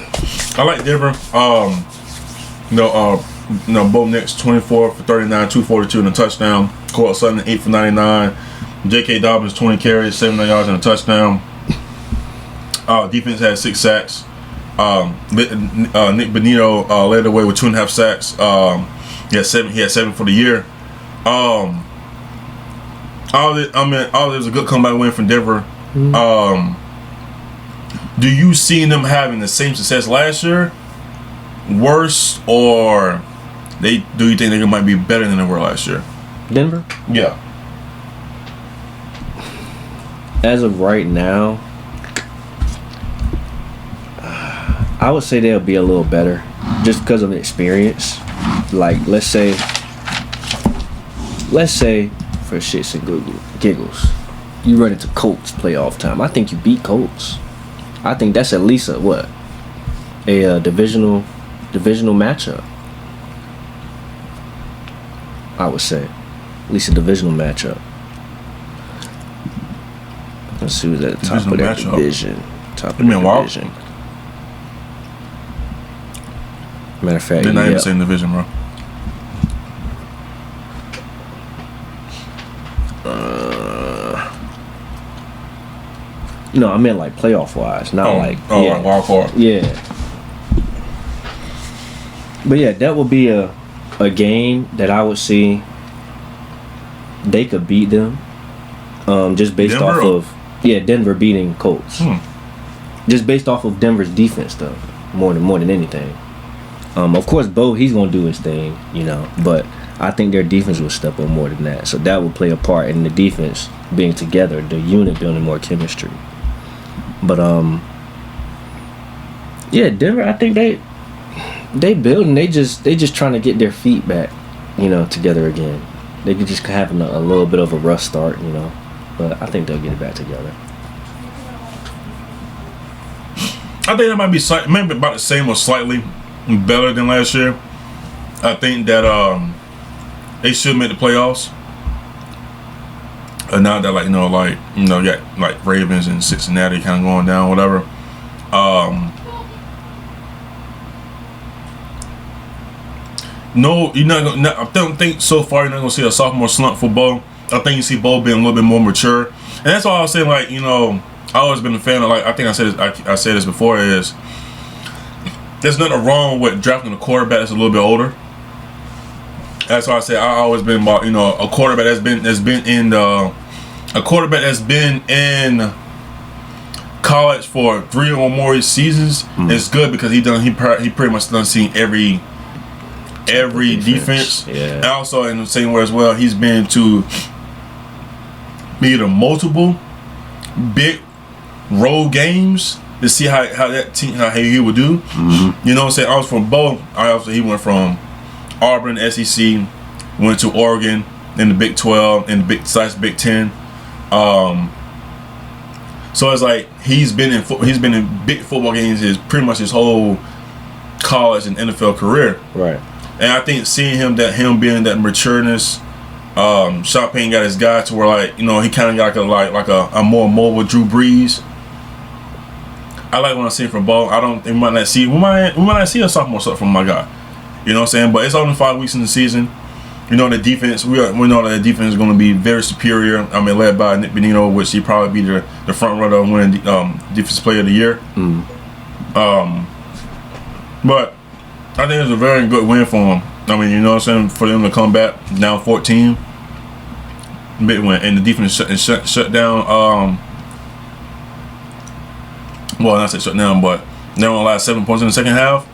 I like Denver. Bo Nix 24 for 39, 242 and a touchdown. Court Sutton 8 for 99. J.K. Dobbins 20 carries, 79 yards and a touchdown. Defense had 6 sacks. Nick Bonito led the way with 2.5 sacks. He had 7 for the year. All it was a good comeback win from Denver. Do you see them having the same success last year, worse, or do you think they might be better than they were last year? Denver? Yeah. As of right now, I would say they'll be a little better just because of experience. Like, let's say for shits and giggles, you run into Colts playoff time. I think you beat Colts. I think that's at least a divisional matchup. I would say at least a divisional matchup. Let's see who's at the top of that division. Top of the division. Matter of fact, they're not in the same division, bro. No, I meant like playoff wise, not like wild card. Yeah. But yeah, that would be a game that I would see they could beat them. Just based Denver off of Denver beating Colts. Just based off of Denver's defense though, more than anything. Of course, Bo, he's gonna do his thing, but I think their defense will step up more than that. So that will play a part in the defense being together, the unit building more chemistry. But yeah, Denver, I think they building. They just trying to get their feet back, together again. They could just having a little bit of a rough start, but I think they'll get it back together. I think that might be maybe about the same or slightly better than last year. I think that they should make the playoffs. And now that you got like Ravens and Cincinnati kind of going down, whatever. No, you're not gonna. I don't think so far you're not gonna see a sophomore slump for Bo. I think you see Bo being a little bit more mature, and that's why I was saying I always been a fan of I think I said this, I said this before is there's nothing wrong with drafting a quarterback that's a little bit older. That's why I say I always been about a quarterback that's been in college for 3 or more seasons. It's good because he pretty much done seen every defense. Yeah. And also in the same way as well, he's been to either multiple big road games to see how that team how he would do. You know what I'm saying? I was from Bo. He went from Auburn, SEC, went to Oregon, in the Big 12, in the Big 10. So it's like he's been in big football games pretty much his whole college and NFL career. Right. And I think seeing him being that matureness, Sean Payton got his guy to where he kind of got a more mobile Drew Brees. I like when I see it from Bo. We might not see a sophomore stuff from my guy. You know what I'm saying? But it's only 5 weeks in the season. The defense. We know that the defense is going to be very superior. I mean, led by Nick Bonino, which he probably be the front runner of winning defensive player of the year. But I think it's a very good win for him. I mean, you know what I'm saying? For them to come back down 14, big win, and the defense shut down. Well, not say shut down, but they only allowed 7 points in the second half.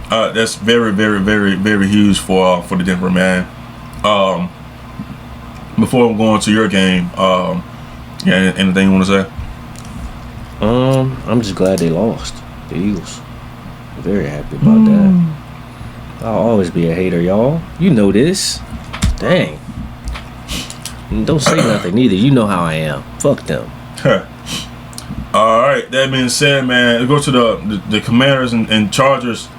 That's very, very, very, very huge for the Denver, man. Before we go on to your game, anything you want to say? I'm just glad they lost. The Eagles. Very happy about that. I'll always be a hater, y'all. You know this. Dang. Don't say nothing either. You know how I am. Fuck them. All right. That being said, man, let's go to the Commanders and Chargers.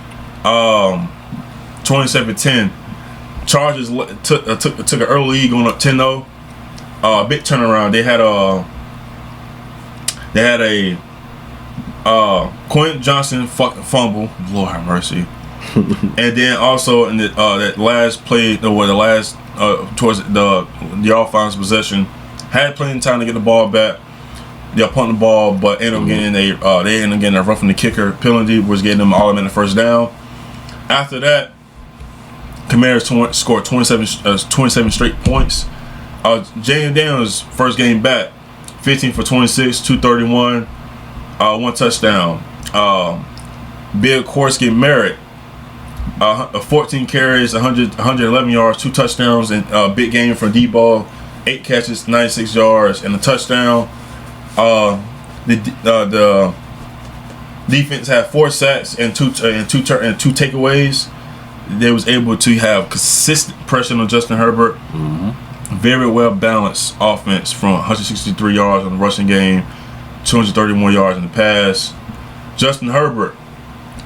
27-10. Chargers took an early lead going up 10-0. Big turnaround. They had a Quentin Johnson fumble. Lord have mercy. And then also in that last play, towards the offense possession, had plenty of time to get the ball back. They're punting the ball, but ended up getting a roughing the kicker penalty, was getting them all in the first down. After that, Commanders scored 27 straight points. Jalen Daniels' first game back, 15 for 26, 231, 1 touchdown. Bill Korsky Merritt, 14 carries, 111 yards, 2 touchdowns, and a big game from D-Ball, 8 catches, 96 yards, and a touchdown. The defense had 4 sacks and two takeaways. They was able to have consistent pressure on Justin Herbert. Very well balanced offense from 163 yards on the rushing game, 231 yards in the pass. Justin Herbert,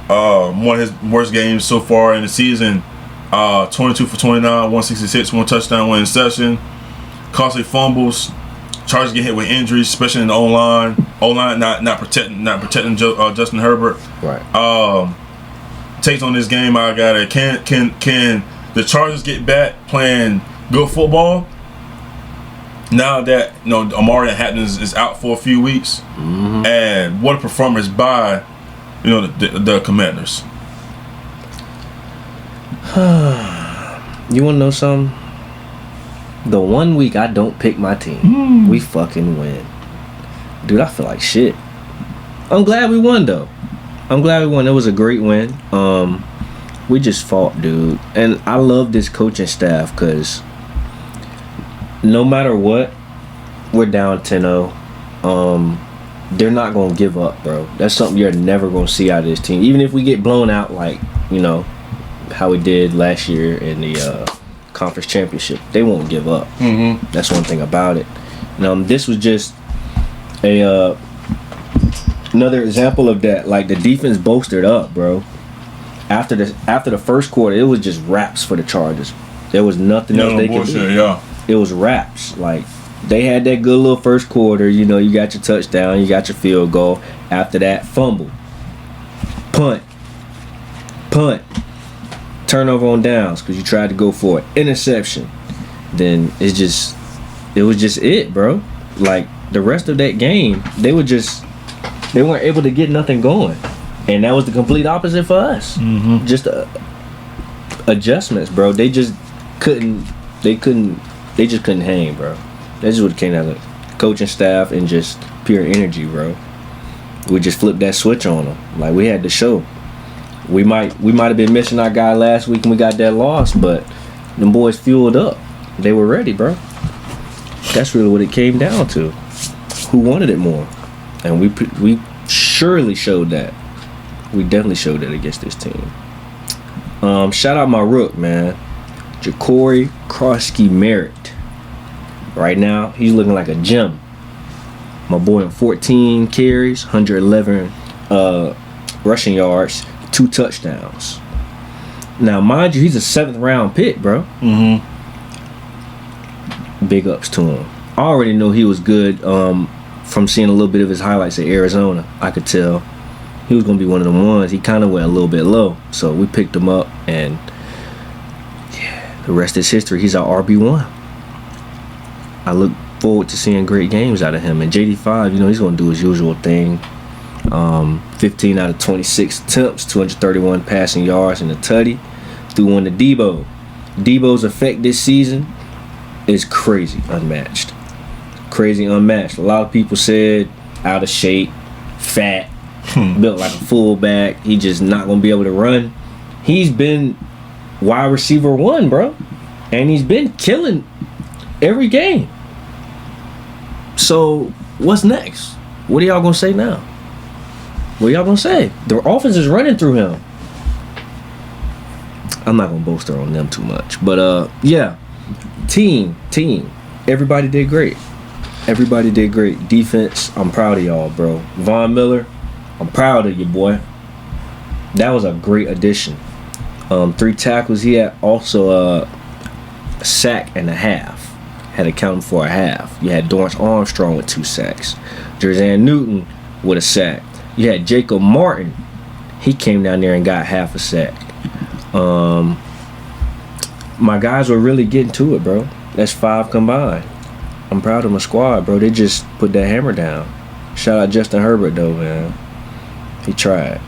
one of his worst games so far in the season. 22 for 29, 166, 1 touchdown, 1 interception. Costly fumbles. Chargers get hit with injuries, especially in the O-line. O-line not protecting Justin Herbert. Right. Takes on this game, I got it. Can the Chargers get back playing good football now that Amari Hatton is out for a few weeks? And what a performance by the Commanders. You want to know something? The 1 week I don't pick my team, we fucking win. Dude, I feel like shit. I'm glad we won, though. It was a great win. We just fought, dude. And I love this coaching staff because no matter what, we're down 10-0. They're not going to give up, bro. That's something you're never going to see out of this team. Even if we get blown out like, how we did last year in the conference championship, they won't give up. Mm-hmm. That's one thing about it. This was just another example of that. Like, the defense bolstered up, bro. After the first quarter, it was just wraps for the Chargers. There was nothing else they could do. Yeah. It was wraps. Like, they had that good little first quarter. You got your touchdown, you got your field goal. After that, fumble, punt, turnover on downs because you tried to go for it, interception. Then it was just it, bro. Like, the rest of that game, they weren't able to get nothing going, and that was the complete opposite for us. Mm-hmm. Just adjustments, bro. They just couldn't hang, bro. That's just what came out of coaching staff and just pure energy, bro. We just flipped that switch on them. Like, we had to show. We might have been missing our guy last week and we got that loss, but them boys fueled up. They were ready, bro. That's really what it came down to. Who wanted it more? And we surely showed that. We definitely showed that against this team. Shout out my rook, man. Ja'Cory Krosky-Merritt. Right now, he's looking like a gem. My boy on 14 carries, 111 rushing yards, 2 touchdowns. Now, mind you, he's a 7th round pick, bro. Mm-hmm. Big ups to him. I already know he was good from seeing a little bit of his highlights at Arizona. I could tell he was going to be one of them ones. He kind of went a little bit low. So we picked him up, and yeah, the rest is history. He's our RB1. I look forward to seeing great games out of him. And JD5, he's going to do his usual thing. 15 out of 26 attempts, 231 passing yards and a tutty. Threw one to Debo. Debo's effect this season is crazy unmatched. Crazy unmatched. A lot of people said out of shape, fat, built like a fullback. He just not going to be able to run. He's been wide receiver 1, bro. And he's been killing every game. So, what's next? What are y'all going to say now? What are y'all going to say? The offense is running through him. I'm not going to bolster on them too much. But, yeah. Team. Everybody did great. Defense, I'm proud of y'all, bro. Von Miller, I'm proud of you, boy. That was a great addition. 3 tackles. He had also a sack and a half. Had accounted for a half. You had Dorrance Armstrong with 2 sacks. Jerzan Newton with a sack. You had Jacob Martin. He came down there and got half a sack. My guys were really getting to it, bro. That's 5 combined. I'm proud of my squad, bro. They just put that hammer down. Shout out Justin Herbert, though, man. He tried.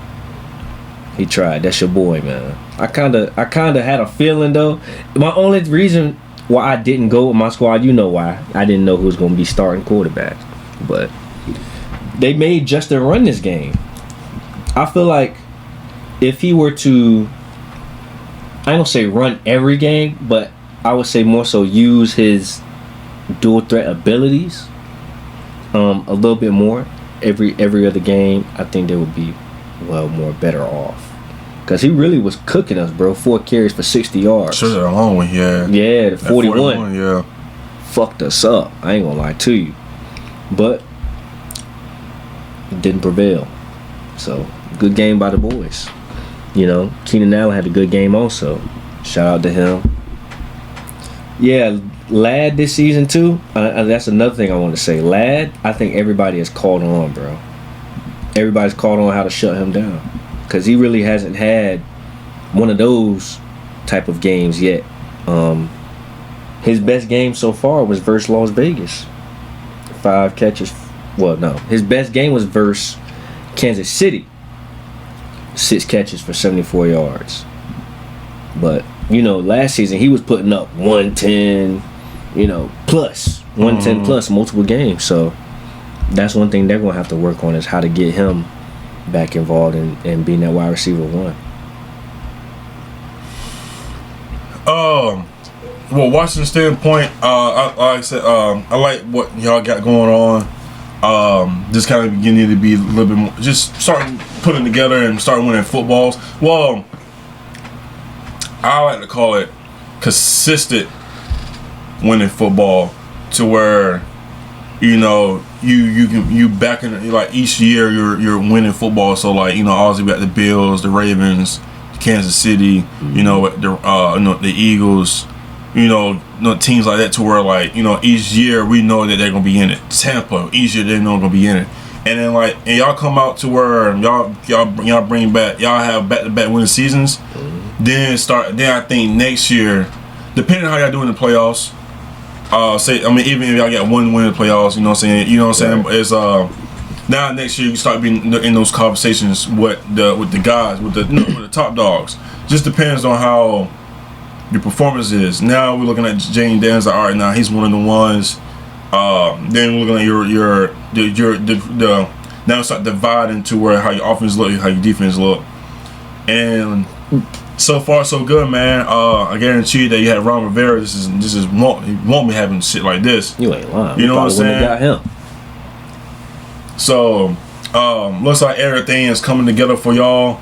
That's your boy, man. I kind of had a feeling, though. My only reason why I didn't go with my squad, you know why. I didn't know who was going to be starting quarterback. But they made Justin run this game. I feel like if he were to, I ain't going to say run every game, but I would say more so use his dual threat abilities a little bit more every other game, I think they would be more better off. Because he really was cooking us, bro. 4 carries for 60 yards. Sure, that long one, yeah. Yeah, the 41. Yeah. Fucked us up. I ain't gonna lie to you. But it didn't prevail. So, good game by the boys. Keenan Allen had a good game also. Shout out to him. Yeah, Ladd this season too. That's another thing I want to say. Ladd, I think everybody has caught on, bro. Everybody's caught on how to shut him down. Because he really hasn't had one of those type of games yet. His best game so far was versus Las Vegas. 5 catches. Well, no. His best game was versus Kansas City. 6 catches for 74 yards. But, last season he was putting up 110, plus. 110 plus multiple games. So, that's one thing they're going to have to work on is how to get him back involved in being that wide receiver 1. well, Washington standpoint, like I said, I like what y'all got going on. Just kind of beginning to be a little bit more, just starting putting together and starting winning footballs. Well, I like to call it consistent winning football, to where you back in, like, each year you're winning football. So, like, obviously we got the Bills, the Ravens, Kansas City, the Eagles, teams like that, to where, like, each year we know that they're gonna be in it. Tampa, each year they know they're gonna be in it. And then, like, and y'all come out to where y'all bring back, y'all have back-to-back winning seasons. Then I think next year, depending on how y'all do in the playoffs, even if y'all got one win in the playoffs, you know what I'm saying? It's now next year you start being in those conversations with the guys, with the top dogs. Just depends on how your performance is. Now we're looking at Jane Dan's, like, all right, now he's one of the ones. Then we're looking at now it's start dividing to where how your offense look, how your defense look. And so far so good, man. I guarantee you that you had Ron Rivera. This is won't be having shit like this. You ain't lying. You know what I'm saying? Got him. So looks like everything is coming together for y'all.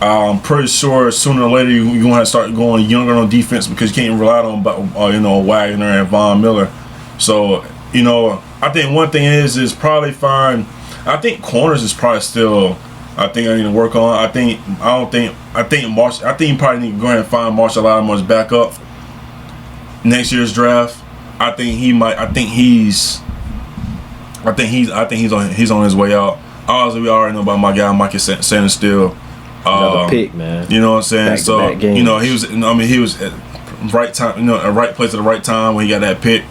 I'm pretty sure sooner or later you're gonna have to start going younger on defense, because you can't rely on Wagner and Von Miller. So I think one thing is probably fine. I think corners is probably still. I think I need to work on. I think you probably need to go ahead and find Marshall Lattimore's backup next year's draft. I think he's on his way out. Obviously, we already know about my guy Mike Sanders still. Another pick, man. You know what I'm saying? Back-to-back games. He was at right time, at right place at the right time when he got that pick.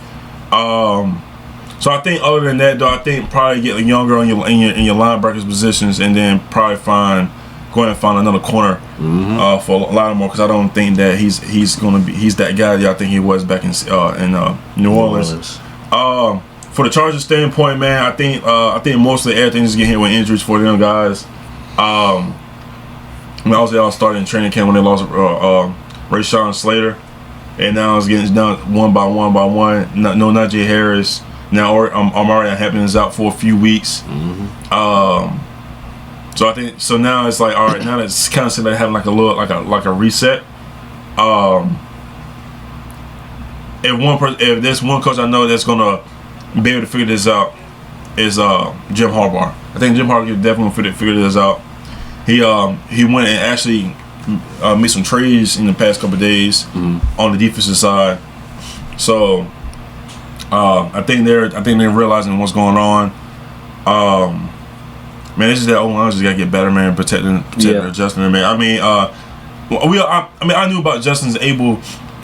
So I think other than that, though, I think probably get younger in your linebackers positions, and then probably go ahead and find another corner for Lattimore, because I don't think that he's that guy that I think he was back in New Orleans. For the Chargers standpoint, man, I think mostly everything's getting hit with injuries for them guys. Obviously, I was starting training camp when they lost Rashawn Slater, and now it's getting done one by one. No Najee Harris. Now Amari Hampton is out for a few weeks. So I think now it's like, all right, now it's kind of like having like a reset. If there's one coach I know that's gonna be able to figure this out, is Jim Harbaugh. I think Jim Harbaugh definitely figure this out. He went and actually made some trades in the past couple of days on the defensive side. So I think they're realizing what's going on. Man, it's just that O-line just gotta get better, man. Protecting Justin, man. I knew about Justin's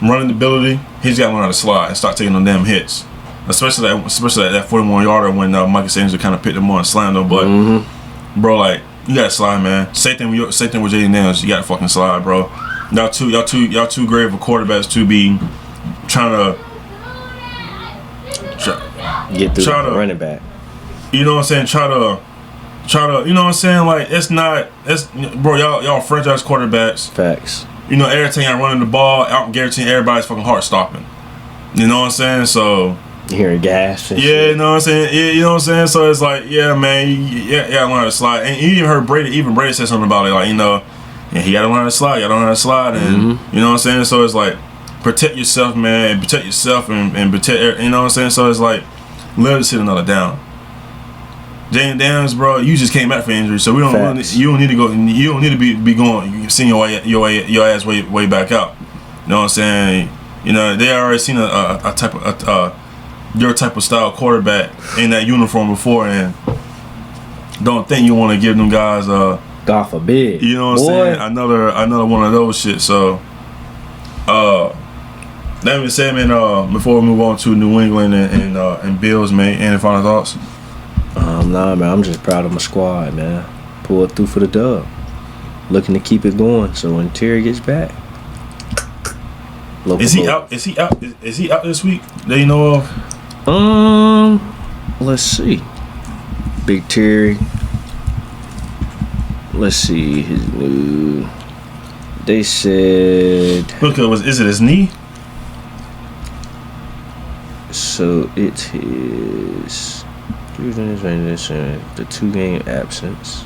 running ability. He's got to learn how to slide and start taking them damn hits, especially that 41 yarder when Michael Sanders kind of picked him on and slammed him. But bro, like, you gotta slide, man. Same thing with Jaden Daniels. You gotta fucking slide, bro. Y'all too great of a quarterbacks to be trying to get through the running back. You know what I'm saying? Try to. You know what I'm saying? Like, bro. Y'all franchise quarterbacks. Facts. Every time y'all running the ball, I'm guaranteeing everybody's fucking heart stopping. You know what I'm saying? So. Hearing gas. And shit. You know what I'm saying? Yeah, you know what I'm saying? So it's like, yeah, man, learn how to slide. And you even heard Brady. Even Brady said something about it, like, he gotta learn how to slide. You gotta learn how to slide, and you know what I'm saying? So it's like, protect yourself, man, and protect yourself, and protect. You know what I'm saying? So it's like, let us hit another down. Jaden Daniels, bro, you just came back from injury, so you don't need to go. You don't need to be going, seeing your ass way back out. You know what I'm saying? They already seen a type of your type of style quarterback in that uniform before, and don't think you want to give them guys God forbid. You know what I'm saying? Another one of those shit. So that being said, man, before we move on to New England and Bills, man, any final thoughts? Nah, man, I'm just proud of my squad, man. Pulled through for the dub. Looking to keep it going, so when Terry gets back. Is he out? Is he out this week that you know of? Let's see. Big Terry. Let's see his new. They said. Look, is it his knee? So it is the 2-game absence.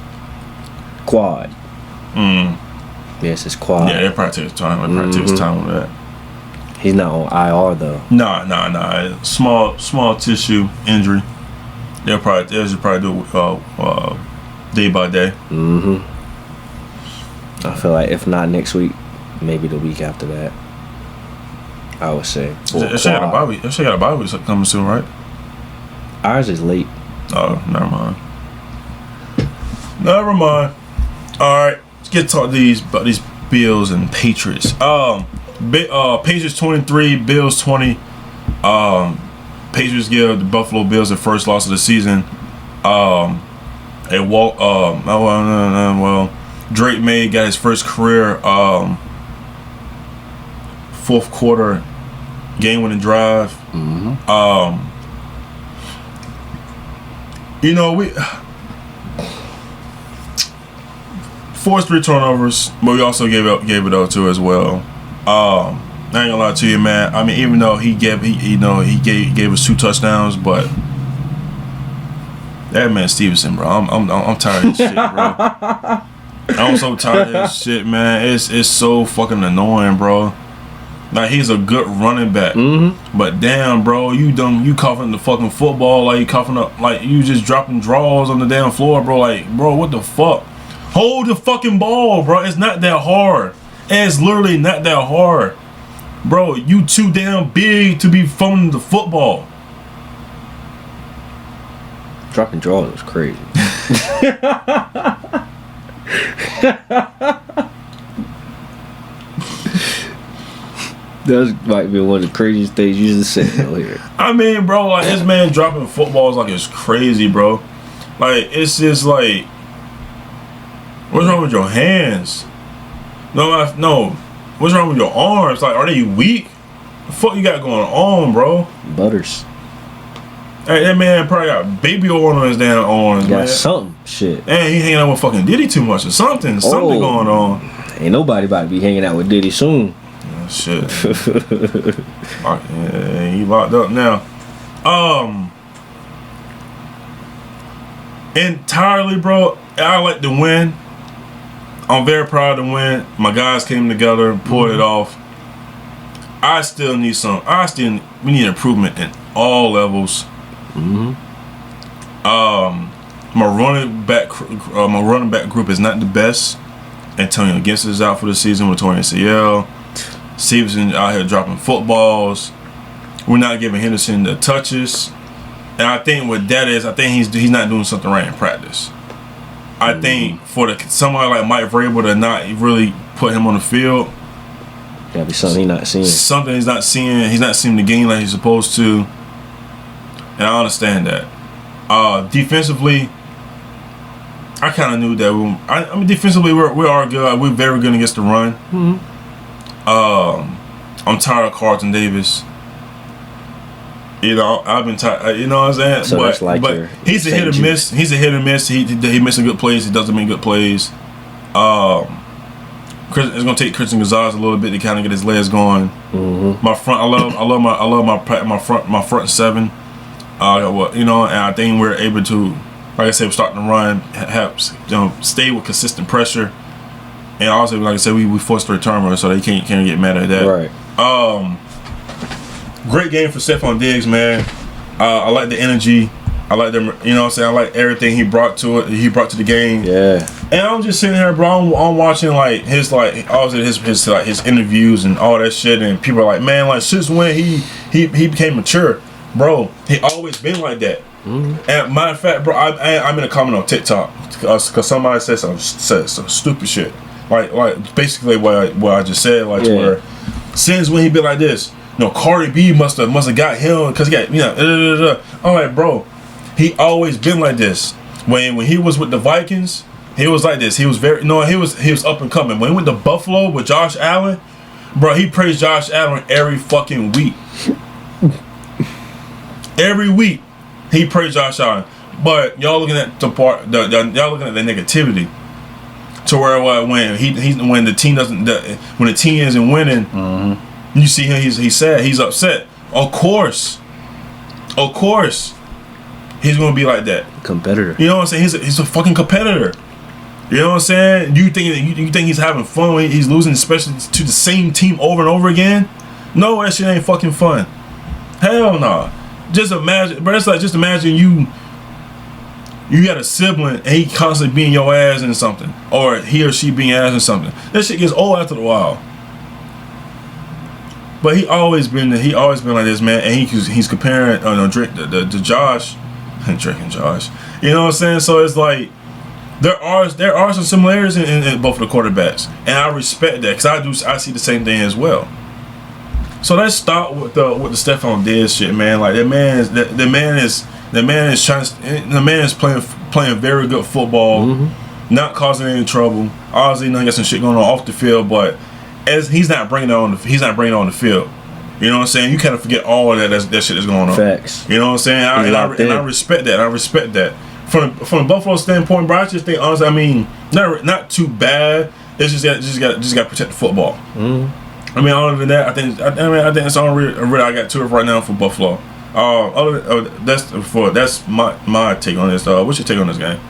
Quad. Yes, it's quad. Yeah, it probably takes time. It probably takes time with that. He's not on IR though. Nah. Small tissue injury. They'll just probably do it day by day. I feel like if not next week, maybe the week after that. I would say. They should got a bye week coming soon, right? Ours is late. Oh, never mind. All right, let's get to talk these Bills and Patriots. Patriots 23, Bills 20. Patriots give the Buffalo Bills their first loss of the season. Drake Maye got his first career fourth quarter game-winning drive. We forced 3 turnovers, but we also gave it up too as well. I ain't gonna lie to you, man. I mean, even though he gave us 2 touchdowns, but that man Stevenson, bro, I'm tired of his shit, bro. I'm so tired of his shit, man. It's so fucking annoying, bro. Like, he's a good running back, but damn, bro, you coughing the fucking football, like you coughing up, like you just dropping draws on the damn floor, bro. Like, bro, what the fuck? Hold the fucking ball, bro. It's not that hard. It's literally not that hard, bro. You too damn big to be fumbling the football. Dropping draws was crazy. That might be one of the craziest things you just said earlier. I mean, bro, like, this man dropping footballs like it's crazy, bro. Like, it's just like, what's wrong with your hands? No. What's wrong with your arms? Like, are they weak? The fuck you got going on, bro? Butters. Hey, that man probably got baby oil on his damn arms, man. Got something, shit. And he hanging out with fucking Diddy too much or something. Something going on. Ain't nobody about to be hanging out with Diddy soon. Shit. Yeah, he locked up now. Entirely, bro, I like to win. I'm very proud to win. My guys came together, pulled it off. We need improvement in all levels. My running back group is not the best. Antonio Gibson is out for the season with torn ACL. Stevenson out here dropping footballs. We're not giving Henderson the touches, and I think what that is, I think he's not doing something right in practice. I think for somebody like Mike Vrabel to not really put him on the field, gotta be something he's not seeing. Something he's not seeing. He's not seeing the game like he's supposed to, and I understand that. Defensively, I kind of knew that. I mean, defensively, we are good. We're very good against the run. I'm tired of Carlton Davis. I've been tired. You know what I'm saying? So but he's a hit or miss. He's a hit or miss. He missing good plays. He doesn't make good plays. It's gonna take Christian Gonzalez a little bit to kind of get his legs going. My front, I love my front seven. And I think we're able to, like I said, we're starting to run, stay with consistent pressure. And also, like I said, we forced a return, so they can't get mad at that. Right. Great game for Stephon Diggs, man. I like the energy. I like them. You know what I'm saying? I like everything he brought to it. He brought to the game. Yeah. And I'm just sitting here, bro. I'm watching like his interviews and all that shit, and people are like, man, like since when he became mature, bro. He always been like that. And matter of fact, bro, I'm in a comment on TikTok because somebody said some stupid shit. Like basically what I just said, like where since when he been like this, Cardi B must have got him because he got I'm like, bro, he always been like this. When he was with the Vikings, he was like this. He was he was up and coming. When he went to Buffalo with Josh Allen, bro, he praised Josh Allen every fucking week. Every week he praised Josh Allen. But y'all looking at the negativity. To where when the team isn't winning, you see him, he's sad, he's upset. Of course, Of course, he's gonna be like that. Competitor. You know what I'm saying? He's a fucking competitor. You know what I'm saying? You think he's having fun when he's losing, especially to the same team over and over again? No, that shit ain't fucking fun. Hell no. Just imagine, but it's like just imagine you got a sibling and he constantly being your ass in something, or he or she being ass in something. That shit gets old after a while. But he always been like this, man. And he's comparing Drake to Josh, Drake and Josh. You know what I'm saying? So it's like there are some similarities in both of the quarterbacks, and I respect that because I see the same thing as well. So let's start with the Stephon Diggs shit, man. Like the man is playing very good football, not causing any trouble. Obviously, you know, he got some shit going on off the field, but as he's not bringing it on the field. You know what I'm saying? You kind of forget all of that shit is going on. Facts. You know what I'm saying? I respect that. I respect that. From the Buffalo standpoint, bro, I just think honestly, I mean, not too bad. It's just got to protect the football. I mean, other than that, I think that's all I got to it right now for Buffalo. That's my take on this. What's your take on this game?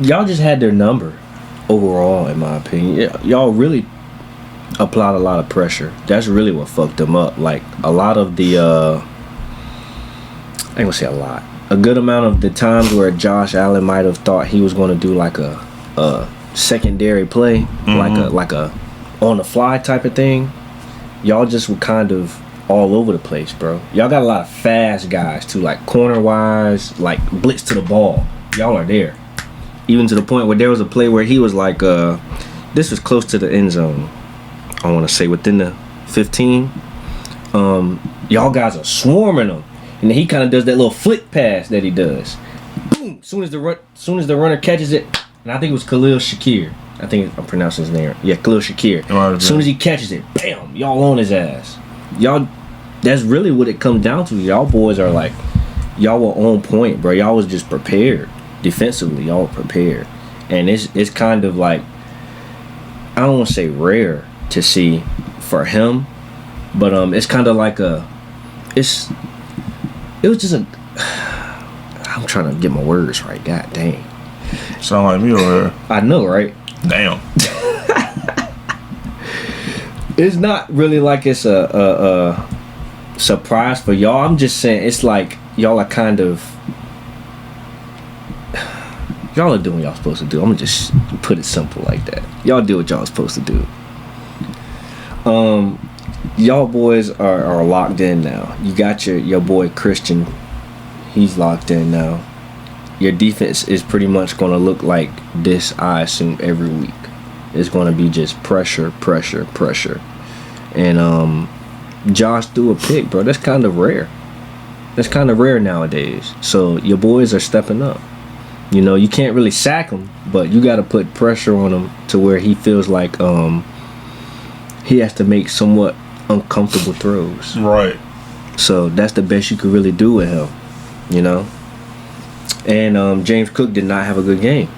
Y'all just had their number overall, in my opinion. Y'all really applied a lot of pressure. That's really what fucked them up. Like a lot of the I ain't gonna say a lot. A good amount of the times where Josh Allen might have thought he was gonna do like a secondary play, like a on the fly type of thing. Y'all just were kind of all over the place, bro. Y'all got a lot of fast guys too, like corner wise, like blitz to the ball. Y'all are there. Even to the point where there was a play where he was like, this was close to the end zone. I want to say within the 15. Y'all guys are swarming him, and then he kind of does that little flick pass that he does. Boom! Soon as the runner catches it, and I think it was Khalil Shakir. I think I'm pronouncing his name. Yeah, Khalil Shakir. As soon as he catches it, bam! Y'all on his ass. Y'all. That's really what it comes down to. Y'all boys are like, y'all were on point, bro. Y'all was just prepared defensively. Y'all were prepared, and it's kind of like, I don't want to say rare to see for him, but it's kind of like it was just a. I'm trying to get my words right. God dang. Sound like me over here. I know, right? Damn. It's not really like it's a surprise for y'all. I'm just saying it's like y'all are kind of y'all are doing what y'all supposed to do. I'm gonna just put it simple like that. Y'all do what y'all supposed to do. Y'all boys are locked in now. You got your boy Christian. He's locked in now. Your defense is pretty much gonna look like this, I assume, every week. It's gonna be just pressure. And Josh threw a pick, bro. That's kind of rare. That's kind of rare nowadays. So your boys are stepping up. You know, you can't really sack him, but you got to put pressure on him to where he feels like he has to make somewhat uncomfortable throws. Right. So that's the best you could really do with him, you know. And James Cook did not have a good game.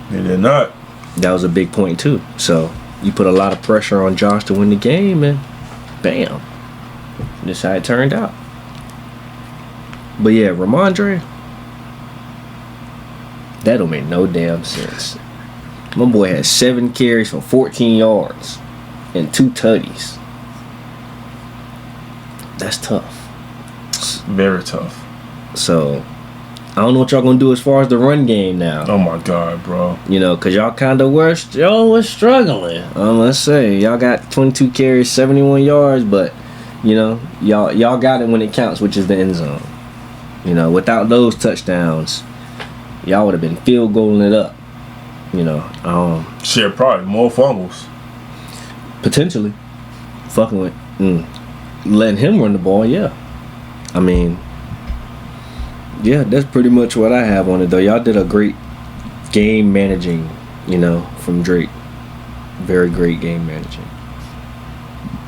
He did not. That was a big point too. So you put a lot of pressure on Josh to win the game, and bam, this how it turned out. But yeah, Ramondre, that don't make no damn sense. My boy had 7 carries for 14 yards and 2 tutties. That's tough. It's very tough. So I don't know what y'all gonna do as far as the run game now. Oh my God, bro. You know, cause y'all kind of were struggling. Let's say y'all got 22 carries, 71 yards, but you know, y'all got it when it counts, which is the end zone. You know, without those touchdowns, y'all would have been field goaling it up. You know, shit, probably more fumbles. Potentially, fucking with, letting him run the ball. Yeah, I mean. Yeah, that's pretty much what I have on it, though. Y'all did a great game managing, you know, from Drake. Very great game managing.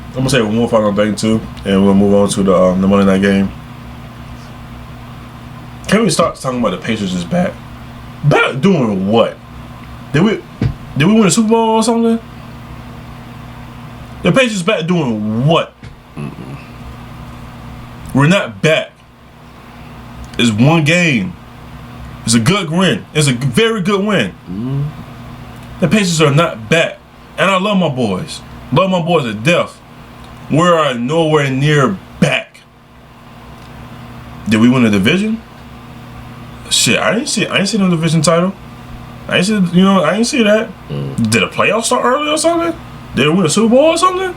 I'm going to say one more final thing, too, and we'll move on to the Monday night game. Can we start talking about the Patriots is back? Back doing what? Did we win the Super Bowl or something? The Patriots back doing what? We're not back. It's one game. It's a good win. It's a very good win. The Patriots are not back. And I love my boys. Love my boys to death. We're nowhere near back. Did we win the division? Shit, I didn't see no division title. I didn't see that. Did the playoffs start early or something? Did we win a Super Bowl or something?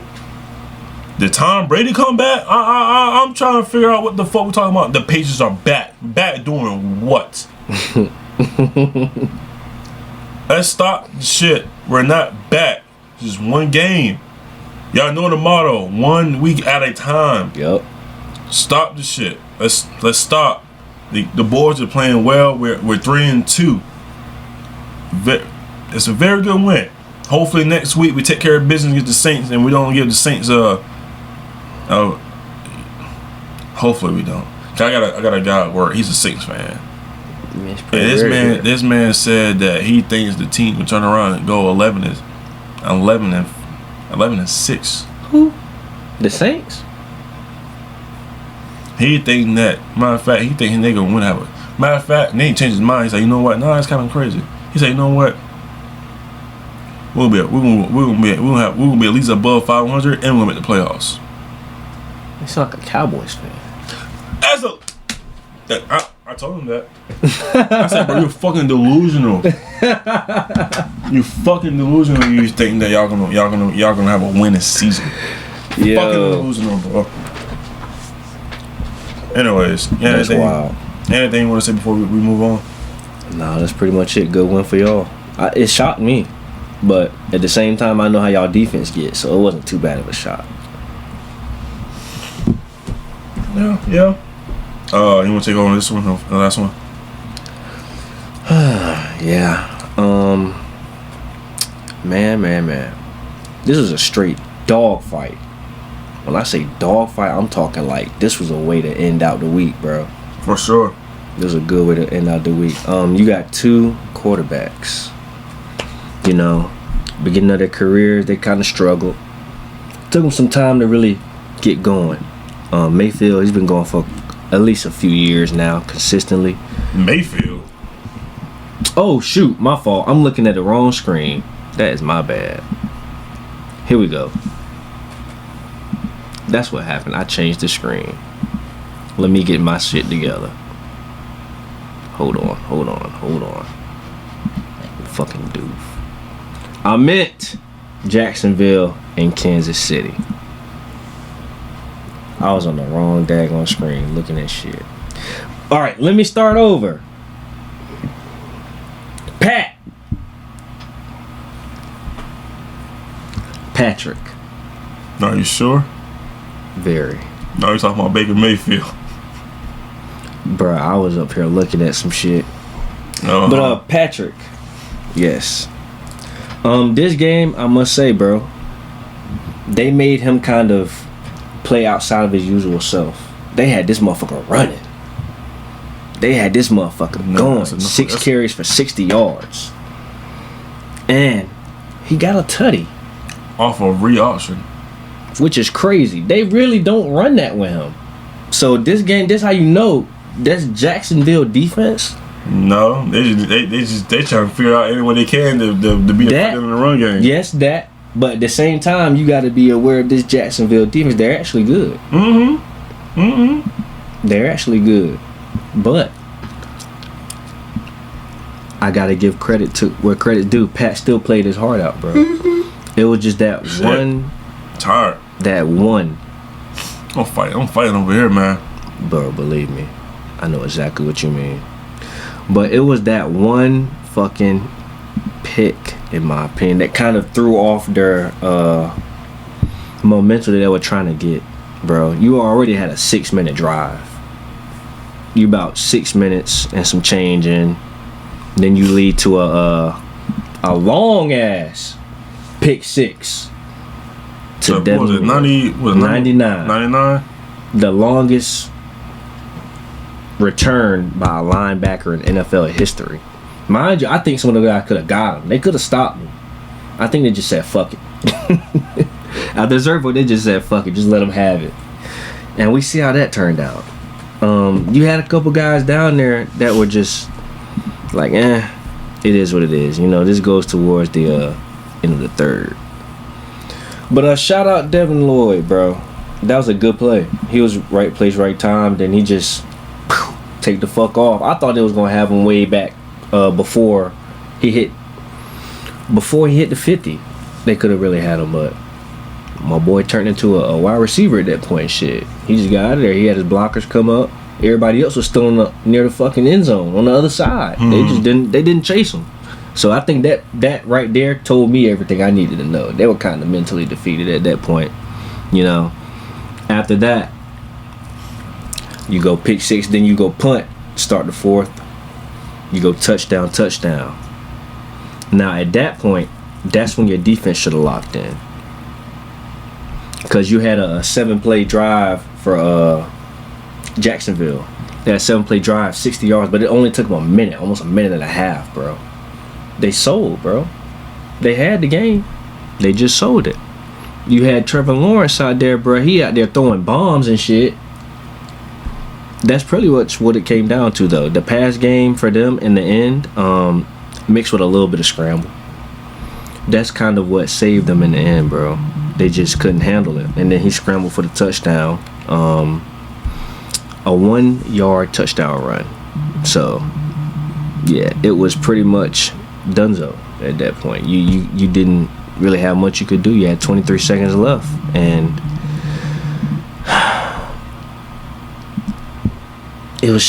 Did Tom Brady come back? I'm trying to figure out what the fuck we're talking about. The Patriots are back. Back doing what? Let's stop the shit. We're not back. Just one game. Y'all know the motto. 1 week at a time. Yep. Stop the shit. Let's stop. The boys are playing well. We're 3-2. It's a very good win. Hopefully next week we take care of business against the Saints and we don't give the Saints hopefully we don't. I got a guy at work. He's a Saints fan. This man said that he thinks the team will turn around and go 11-6. Who? The Saints? He think that. Matter of fact, he think they gonna win. Matter of fact, they ain't changed his mind. He said, you know what? Nah, it's kind of crazy. He said, you know what? We're gonna be at least above 500, and we're gonna make the playoffs. You sound like a Cowboys fan. I told him that. I said, bro, you're fucking delusional. You fucking delusional. You think that y'all gonna have a winning season? Yo. Fucking delusional, bro. Anyways, that's wild. Anything you want to say before we move on? No, that's pretty much it. Good win for y'all. It shocked me, but at the same time, I know how y'all defense gets, so it wasn't too bad of a shock. Yeah. You want to take over this one, the last one? Yeah. Man. This was a straight dog fight. When I say dog fight, I'm talking like this was a way to end out the week, bro. For sure. This was a good way to end out the week. You got two quarterbacks. You know, beginning of their careers, they kind of struggled. Took them some time to really get going. Mayfield, he's been going for at least a few years now, consistently. Mayfield? Oh, shoot, my fault. I'm looking at the wrong screen. That is my bad. Here we go. That's what happened. I changed the screen. Let me get my shit together. Hold on. Fucking doof. I meant Jacksonville and Kansas City. I was on the wrong daggone screen looking at shit. Alright, let me start over. Patrick. Are you sure? Very. No, you're talking about Baker Mayfield. Bruh, I was up here looking at some shit. But Patrick. Yes. This game, I must say, bro, they made him kind of play outside of his usual self. They had this motherfucker running. They had this motherfucker going. 6 carries for 60 yards. And he got a tutty. Off of re-auction. Which is crazy. They really don't run that with him. So this game, this how you know that's Jacksonville defense. No, they trying to figure out any way they can to be effective in the run game. Yes, that. But at the same time, you got to be aware of this Jacksonville defense. They're actually good. They're actually good. But I got to give credit to where credit's due. Pat still played his heart out, bro. It was just that one. Tired. That one. I'm fighting over here, man. Bro, believe me. I know exactly what you mean. But it was that one fucking pick, in my opinion, that kind of threw off their momentum that they were trying to get, bro. You already had a 6-minute drive. You about 6 minutes and some change in. Then you lead to a long ass pick 6. So what was it? 99. 99? The longest return by a linebacker in NFL history. Mind you, I think some of the guys could have got him. They could have stopped him. I think they just said, fuck it. At the Zervo, they just said, fuck it. Just let him have it. And we see how that turned out. You had a couple guys down there that were just like, it is what it is. You know, this goes towards the end of the third. But shout out Devin Lloyd, bro. That was a good play. He was right place, right time. Then he just take the fuck off. I thought they was gonna have him way back before he hit the 50. They could have really had him, but my boy turned into a wide receiver at that point. Shit, he just got out of there. He had his blockers come up. Everybody else was still near the fucking end zone on the other side. They just didn't chase him. So I think that right there told me everything I needed to know. They were kind of mentally defeated at that point, you know. After that, you go pick 6, then you go punt, start the 4th. You go touchdown. Now at that point, that's when your defense should have locked in, because you had a 7-play drive for Jacksonville. They had a 7-play drive, 60 yards, but it only took them a minute, almost a minute and a half, bro. They sold, bro. They had the game. They just sold it. You had Trevor Lawrence out there, bro. He out there throwing bombs and shit. That's pretty much what it came down to, though. The pass game for them in the end, mixed with a little bit of scramble. That's kind of what saved them in the end, bro. They just couldn't handle it. And then he scrambled for the touchdown. A 1-yard touchdown run. So, yeah, it was pretty much donezo at that point. You didn't really have much you could do. You had 23 seconds left, and it was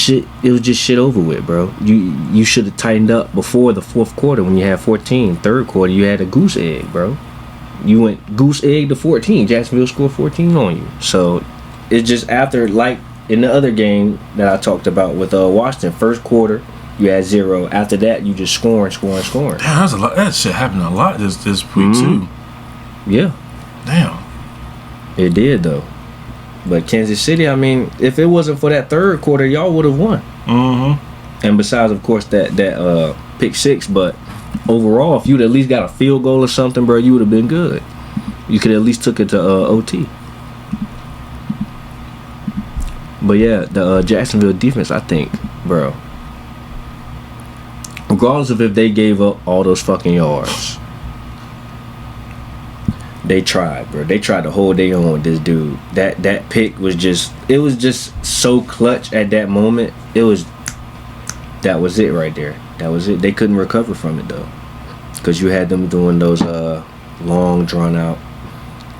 just shit over with, bro. You should have tightened up before the 4th quarter when you had 14. 3rd quarter you had a goose egg, bro. You went goose egg to 14. Jacksonville scored 14 on you. So it's just after, like in the other game that I talked about with Washington, 1st quarter you had 0. After that, you just scoring. Damn, that's a lot. That shit happened a lot this week too. Yeah. Damn. It did though. But Kansas City, I mean, if it wasn't for that 3rd quarter, y'all would have won. And besides, of course, that pick 6. But overall, if you'd at least got a field goal or something, bro, you would have been good. You could at least took it to OT. But yeah, the Jacksonville defense, I think, bro, regardless of if they gave up all those fucking yards, they tried, bro. They tried to hold their own with this dude. That pick was just so clutch at that moment. That was it right there. That was it. They couldn't recover from it though, because you had them doing those long drawn out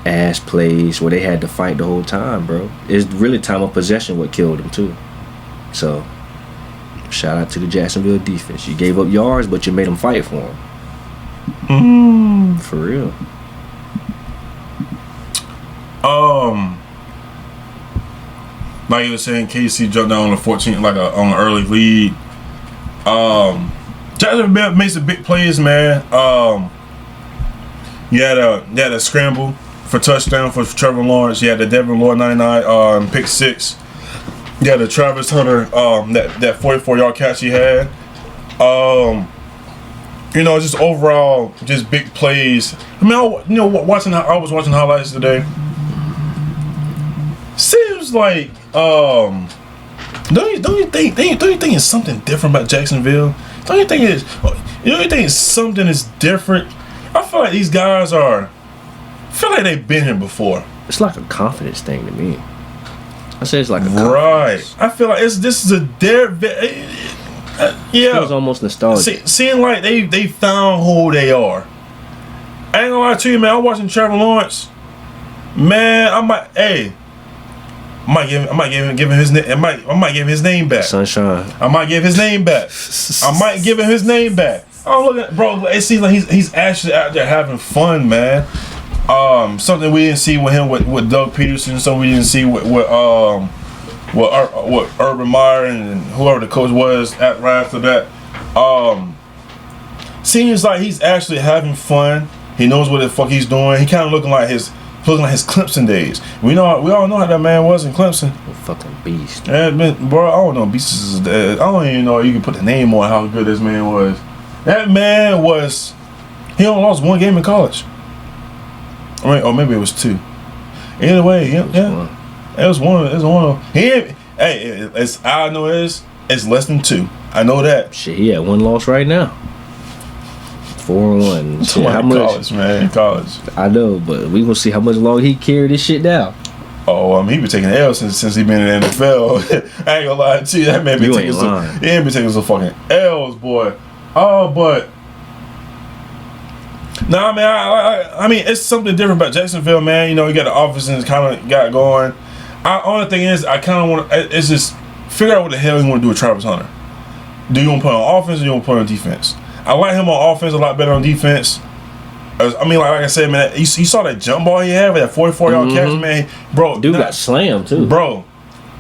ass plays where they had to fight the whole time, bro. It's really time of possession what killed them too. So shout out to the Jacksonville defense. You gave up yards, but you made them fight for them. For real. Like you were saying, KC jumped down on the 14th, like on an early lead. Jacksonville made some big plays, man. You had a scramble for touchdown for Trevor Lawrence. You had the Devin Lloyd 99 pick 6. You had the Travis Hunter that 44-yard catch he had. You know, just overall, just big plays. I mean, I was watching highlights today. Seems like don't you think it's something different about Jacksonville? Don't you think something is different? I feel like these guys feel like they've been here before. It's like a confidence thing to me. I say it's like a confidence. Right. I feel like this is a yeah. It was almost nostalgic. Seeing like they found who they are. I ain't gonna lie to you, man. I'm watching Trevor Lawrence. Man, I might give him his name. I might give his name back. Sunshine. I might give his name back. I might give him his name back. Oh look at bro, it seems like he's actually out there having fun, man. Something we didn't see with him with Doug Peterson, something we didn't see with Urban Meyer and whoever the coach was right after that. Seems like he's actually having fun. He knows what the fuck he's doing. He kind of looking like his Clemson days. We all know how that man was in Clemson. A fucking beast. Man, bro, I don't know. Beast is dead. I don't even know if you can put the name on how good this man was. That man was. He only lost one game in college. Or maybe it was 2. Either way, yeah. It was one. It was one. Hey, it's I know it's less than 2. I know that. Shit, he had 1 loss right now. 4-1. Shit, how much? College, man, college. I know, but we gonna see how much longer he carried this shit down. Oh, he been taking L's since he been in the NFL. I ain't gonna lie to you, that man been taking some fucking L's, boy. Oh, but nah, man. I mean, it's something different about Jacksonville, man. You know, you got the offense and kind of got going. Only thing is, I kind of want to. It's just figure out what the hell you want to do with Travis Hunter. Do you want to put on offense or you want to put on defense? I like him on offense a lot better on defense. I mean, like I said, man, you saw that jump ball he had with that 44-yard catch, man. Bro, dude got slammed too. Bro,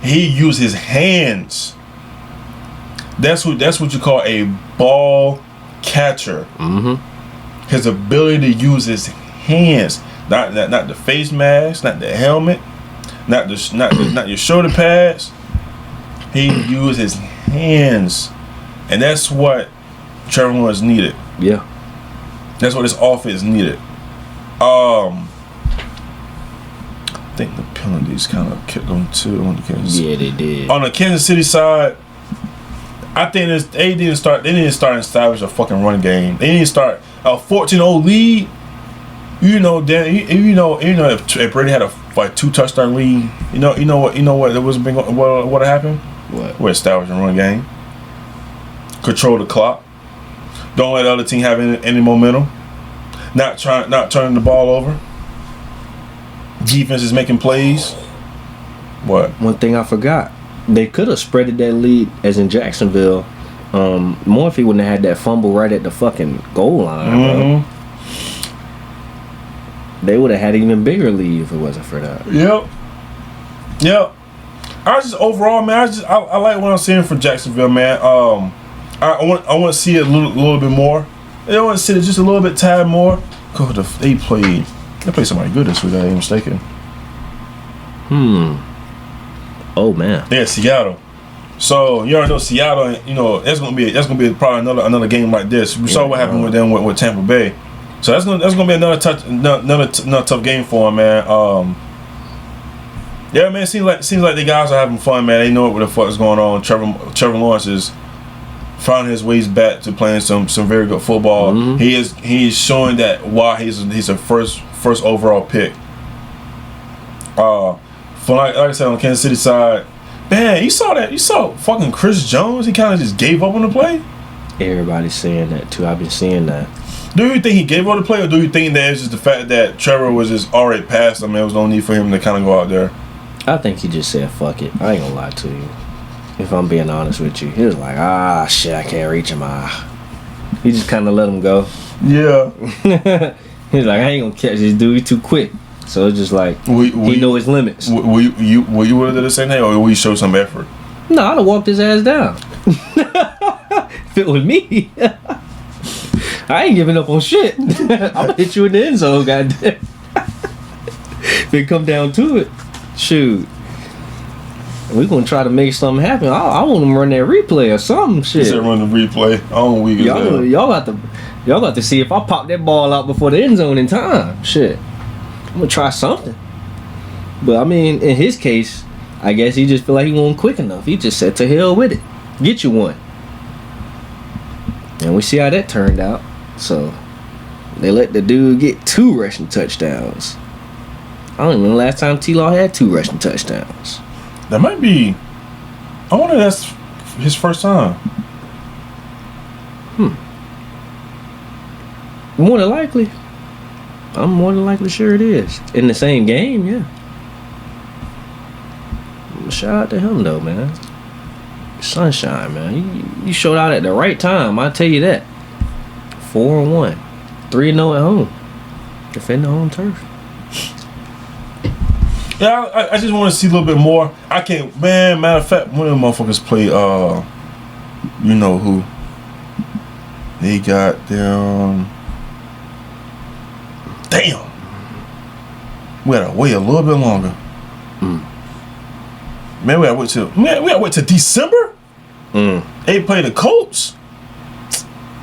he used his hands. That's what you call a ball catcher. Mm-hmm. His ability to use his hands, not the face mask, not the helmet, not your shoulder pads. He used his hands, and that's what Trevor Lawrence needed. Yeah. That's what this offense needed. I think the penalties kind of kicked them too on the Kansas. Yeah, they did. On the Kansas City side, I think they didn't start and establish a fucking run game. They didn't start a 14-0 lead. You know, if Brady had a 2-touchdown lead, you know what happened? What? We're establishing a run game. Control the clock. Don't let the other team have any momentum. Not turning the ball over. Defense is making plays. What? One thing I forgot. They could have spreaded that lead as in Jacksonville. More if he wouldn't have had that fumble right at the fucking goal line, bro. They would have had an even bigger lead if it wasn't for that. Yep. I just overall, man, I like what I'm seeing from Jacksonville, man. I want to see it a little bit more. I want to see it just a little bit tad more. Cause they played somebody good this week. I ain't mistaken. Oh man. Yeah, Seattle. So you already know Seattle. You know that's gonna be probably another game like this. We saw what happened with them with Tampa Bay. So that's gonna be another tough game for them, man. Yeah, man. Seems like the guys are having fun, man. They know what the fuck is going on. Trevor Lawrence is finding his ways back to playing some very good football. Mm-hmm. He is showing that why he's a first overall pick. For like I said on the Kansas City side, man, you saw fucking Chris Jones. He kind of just gave up on the play. Everybody's saying that too. I've been seeing that. Do you think he gave up the play, or do you think that it's just the fact that Trevor was just already past him? There was no need for him to kind of go out there. I think he just said fuck it. I ain't gonna lie to you. If I'm being honest with you, he was like, shit, I can't reach him. He just kind of let him go. Yeah. He's like, I ain't gonna catch this dude. He's too quick. So it's just like he know his limits. Were you would have done the same thing, or will you show some effort? No, I'd have walked his ass down. If it was me, I ain't giving up on shit. I'll hit you in the end zone, goddamn. If it come down to it, shoot. We gonna try to make something happen. I want them to run that replay or something. Shit. Said run the replay. I don't weak as hell. Y'all got to see if I pop that ball out before the end zone in time. Shit. I'm gonna try something. But I mean, in his case, I guess he just feel like he wasn't quick enough. He just said to hell with it. Get you one. And we see how that turned out. So they let the dude get 2 rushing touchdowns. I don't even know the last time T-Law had 2 rushing touchdowns. That might be. I wonder if that's his first time. More than likely. I'm more than likely sure it is. In the same game, yeah. Shout out to him though, man. Sunshine, man. You showed out at the right time, I'll tell you that. 4-1. 3-0 at home. Defending home turf. Yeah, I just want to see a little bit more. I can't, man. Matter of fact, one of the motherfuckers play, you know who? They got them. Damn. We gotta wait a little bit longer. Man, we gotta wait till December. They play the Colts.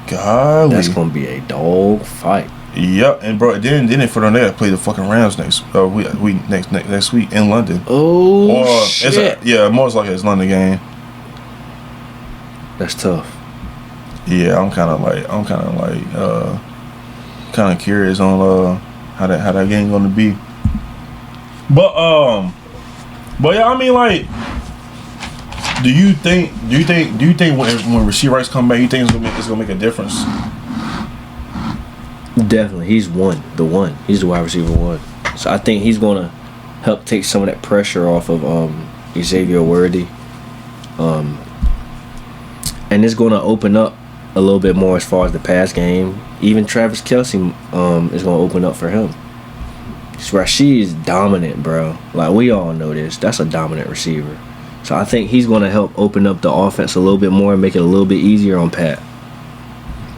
Golly, that's gonna be a dog fight. Yep, and bro, then for them they play the fucking Rams next next week in London. Oh or shit! Most likely it's London game. That's tough. Yeah, I'm kind of curious on how that game gonna be. But yeah, I mean, like, do you think when Rasheed Rice come back, you think it's gonna make a difference? Definitely, he's the one. He's the wide receiver one. So I think he's gonna help take some of that pressure off of Xavier Worthy. And it's gonna open up a little bit more as far as the pass game. Even Travis Kelce is gonna open up for him. Rasheed is dominant, bro. Like, we all know this. That's a dominant receiver. So I think he's gonna help open up the offense a little bit more and make it a little bit easier on Pat.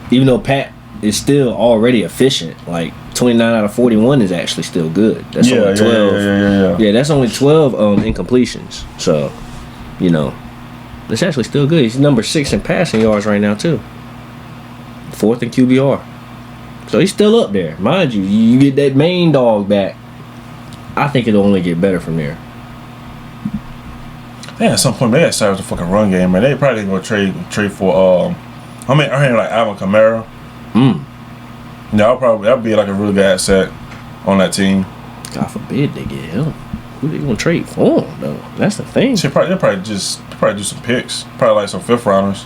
Even though Pat is still already efficient, like 29 out of 41 is actually still good. That's only 12. Yeah, that's only 12 incompletions. So, you know, it's actually still good. He's number 6 in passing yards right now too. 4th in QBR. So he's still up there. Mind you, you get that main dog back, I think it'll only get better from there. Yeah, at some point they gotta start with the fucking run game, man. They probably gonna trade for I heard like Alvin Kamara. Yeah, that'd be like a really good asset on that team. God forbid they get him. Who they gonna trade for him though? That's the thing. They'll probably do some picks. Probably like some 5th rounders.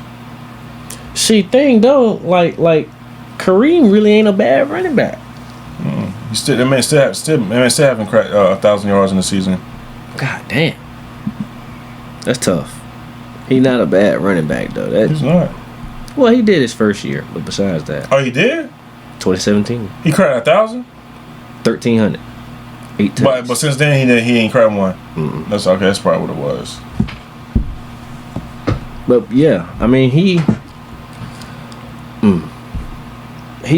See, thing though, like Kareem really ain't a bad running back. He still haven't cracked 1,000 yards in the season. God damn, that's tough. He not a bad running back though. He's not. Well, he did his first year, but besides that, oh, he did. 2017. He cracked 1,000. 1,300. 8 times. But since then he ain't cracked one. That's okay. That's probably what it was. But yeah, I mean he's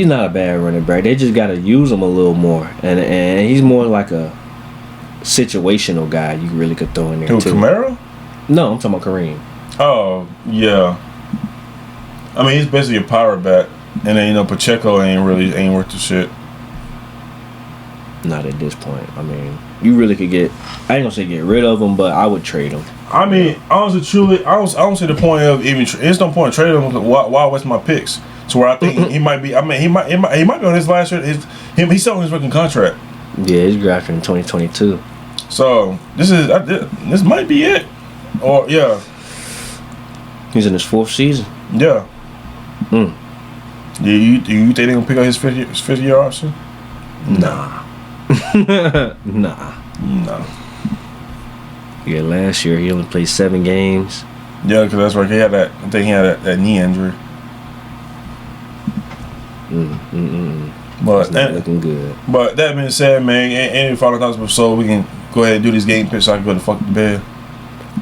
not a bad running back. They just gotta use him a little more, and he's more like a situational guy. You really could throw in there too. Kamara? No, I'm talking about Kareem. Oh yeah. I mean, he's basically a power back, and then Pacheco ain't worth the shit. Not at this point. I mean, you really could I ain't gonna say get rid of him, but I would trade him. I mean, honestly, truly, I don't see the point of even. There's no point in trading him. Why waste my picks? To where I think he might be. I mean, he might be on his last year. He's still on his rookie contract. Yeah, he's drafted in 2022. So this might be it. Or yeah, he's in his 4th season. Yeah. Do you think they're gonna pick up his fifth year option? Nah. Nah. Yeah, last year he only played 7 games. Yeah, because that's right. I think he had that knee injury. But it's not looking good. But that being said, man, any final thoughts, so we can go ahead and do this game pitch so I can go to fuck the bed.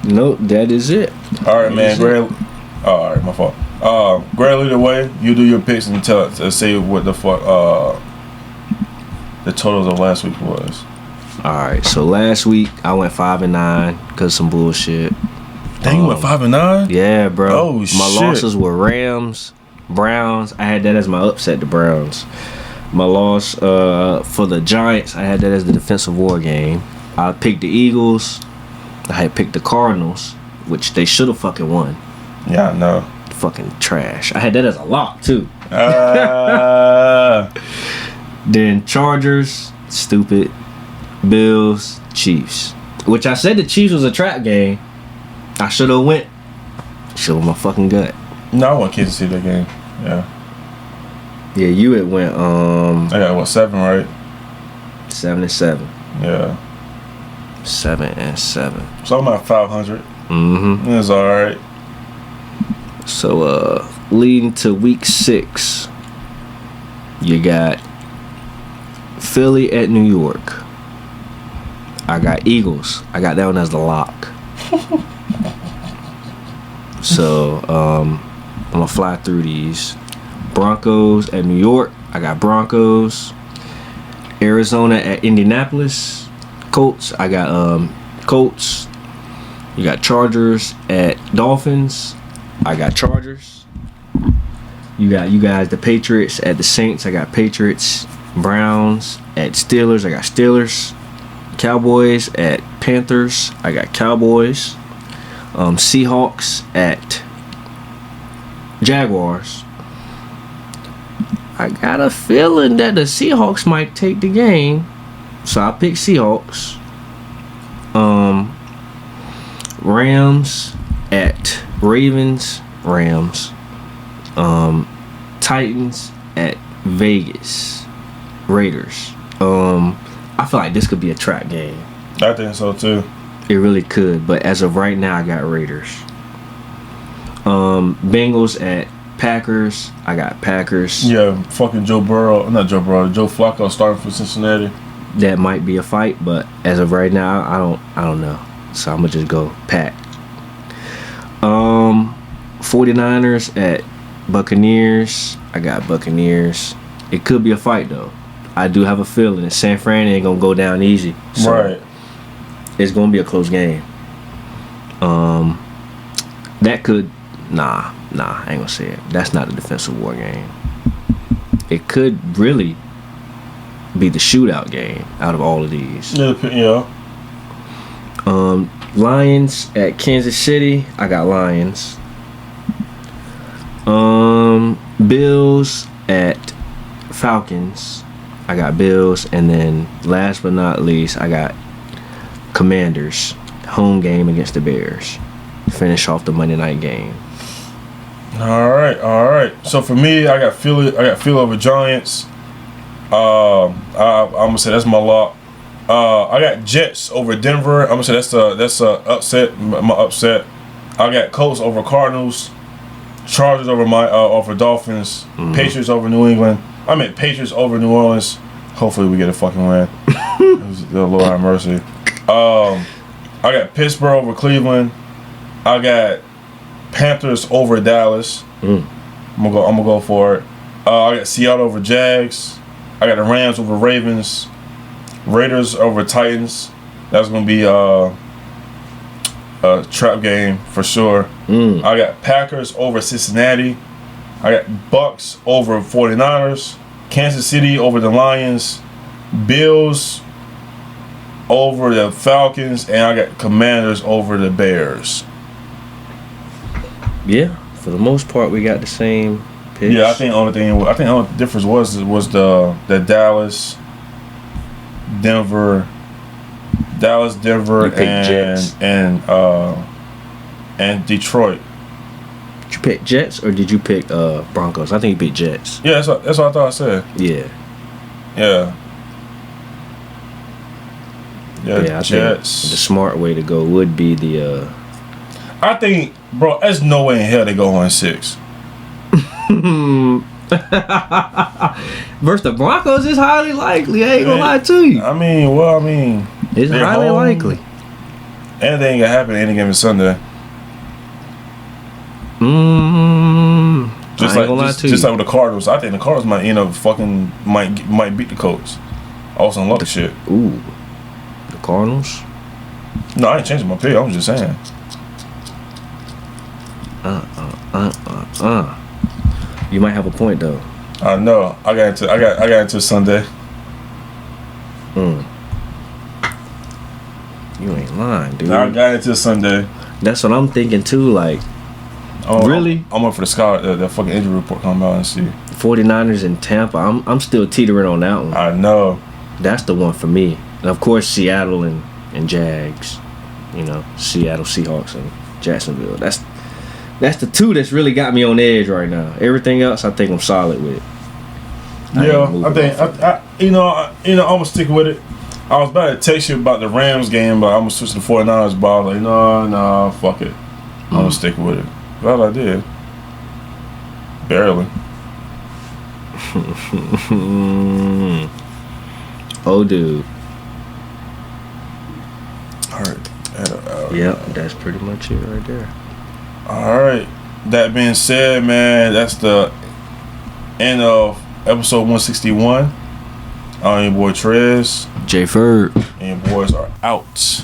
Nope, that is it. All right, man. Great. All right, my fault. Great leader way. You do your picks and say what the fuck the totals of last week was. All right, so last week I went 5-9 because some bullshit. Dang, you went 5-9? Yeah, bro. Oh my shit. losses were Rams, Browns. I had that as my upset, the Browns. My loss for the Giants, I had that as the defensive war game. I picked the Eagles. I had picked the Cardinals, which they should have fucking won. Yeah, I know. Fucking trash. I had that as a lock too. Then Chargers, stupid. Bills, Chiefs. Which I said the Chiefs was a trap game. I should have went. Show my fucking gut. No, I want kids to see that game. Yeah. Yeah, you had went I got 7, right? 7-7. Yeah. 7-7. So I'm at 500. Mm-hmm. It's alright. So leading to week 6, you got Philly at New York. I got Eagles. I got that one as the lock. So I'm gonna fly through these. Broncos at New York. I got Broncos. Arizona at Indianapolis. Colts. I got Colts. You got Chargers at Dolphins. I got Chargers. You got you guys the Patriots at the Saints. I got Patriots. Browns at Steelers. I got Steelers. Cowboys at Panthers. I got Cowboys. Seahawks at Jaguars. I got a feeling that the Seahawks might take the game, so I pick Seahawks. Rams at Ravens. Rams. Titans at Vegas. Raiders. I feel like this could be a trap game. I think so too. It really could, but as of right now, I got Raiders. Bengals at Packers. I got Packers. Yeah, fucking Joe Flacco starting for Cincinnati. That might be a fight, but as of right now, I don't know. So I'm gonna just go Pack. 49ers at Buccaneers. I got Buccaneers. It could be a fight though. I do have a feeling that San Fran ain't gonna go down easy. So right. It's gonna be a close game. That could I ain't gonna say it. That's not a defensive war game. It could really be the shootout game out of all of these. Yeah. Lions at Kansas City. I got Lions. Bills at Falcons. I got Bills, and then last but not least, I got Commanders, home game against the Bears. Finish off the Monday night game. All right. So for me, I got Philly over Giants. I'm gonna say that's my lock. I got Jets over Denver. I'm gonna say that's a upset. My upset. I got Colts over Cardinals. Chargers over Dolphins. Patriots over New England. I meant Patriots over New Orleans. Hopefully we get a fucking win. The Lord have mercy. I got Pittsburgh over Cleveland. I got Panthers over Dallas. I'm gonna go for it. I got Seattle over Jags. I got the Rams over Ravens. Raiders over Titans. That's gonna be a trap game for sure. I got Packers over Cincinnati. I got Bucks over 49ers. Kansas City over the Lions. Bills over the Falcons, and I got Commanders over the Bears. Yeah, for the most part, we got the same picks. Yeah, I think the only difference was the Dallas, Denver, and Detroit. Did you pick Jets or did you pick Broncos? I think you picked Jets. Yeah, that's what I thought I said. Yeah. Yeah. Yeah, I Jets. think the smart way to go would be the. I think, bro, there's no way in hell they go 1-6. Versus the Broncos is highly likely. I ain't gonna lie to you. It's highly likely. Anything can happen any given Sunday. Just like with the Cardinals, I think the Cardinals might might beat the Colts. On some lucky shit. Ooh, the Cardinals. No, I ain't changing my pick. I'm just saying. You might have a point though. I know. I got into Sunday. You ain't lying, dude. I got into Sunday. That's what I'm thinking too. Like, really? I'm up for the fucking injury report coming out and see. 49ers in Tampa. I'm still teetering on that one. I know. That's the one for me. And of course, Seattle and Jags. You know, Seattle Seahawks and Jacksonville. That's the two that's really got me on edge right now. Everything else, I think I'm solid with. I think I'm gonna stick with it. I was about to text you about the Rams game, but I'm gonna switch to the 49ers. But I was like, no, fuck it. I'm gonna stick with it. Well, I did. Barely. Oh, dude. All right. Yep, that's pretty much it right there. All right. That being said, man, that's the end of episode 161. I'm your boy Trez. J Ferg. And your boys are out.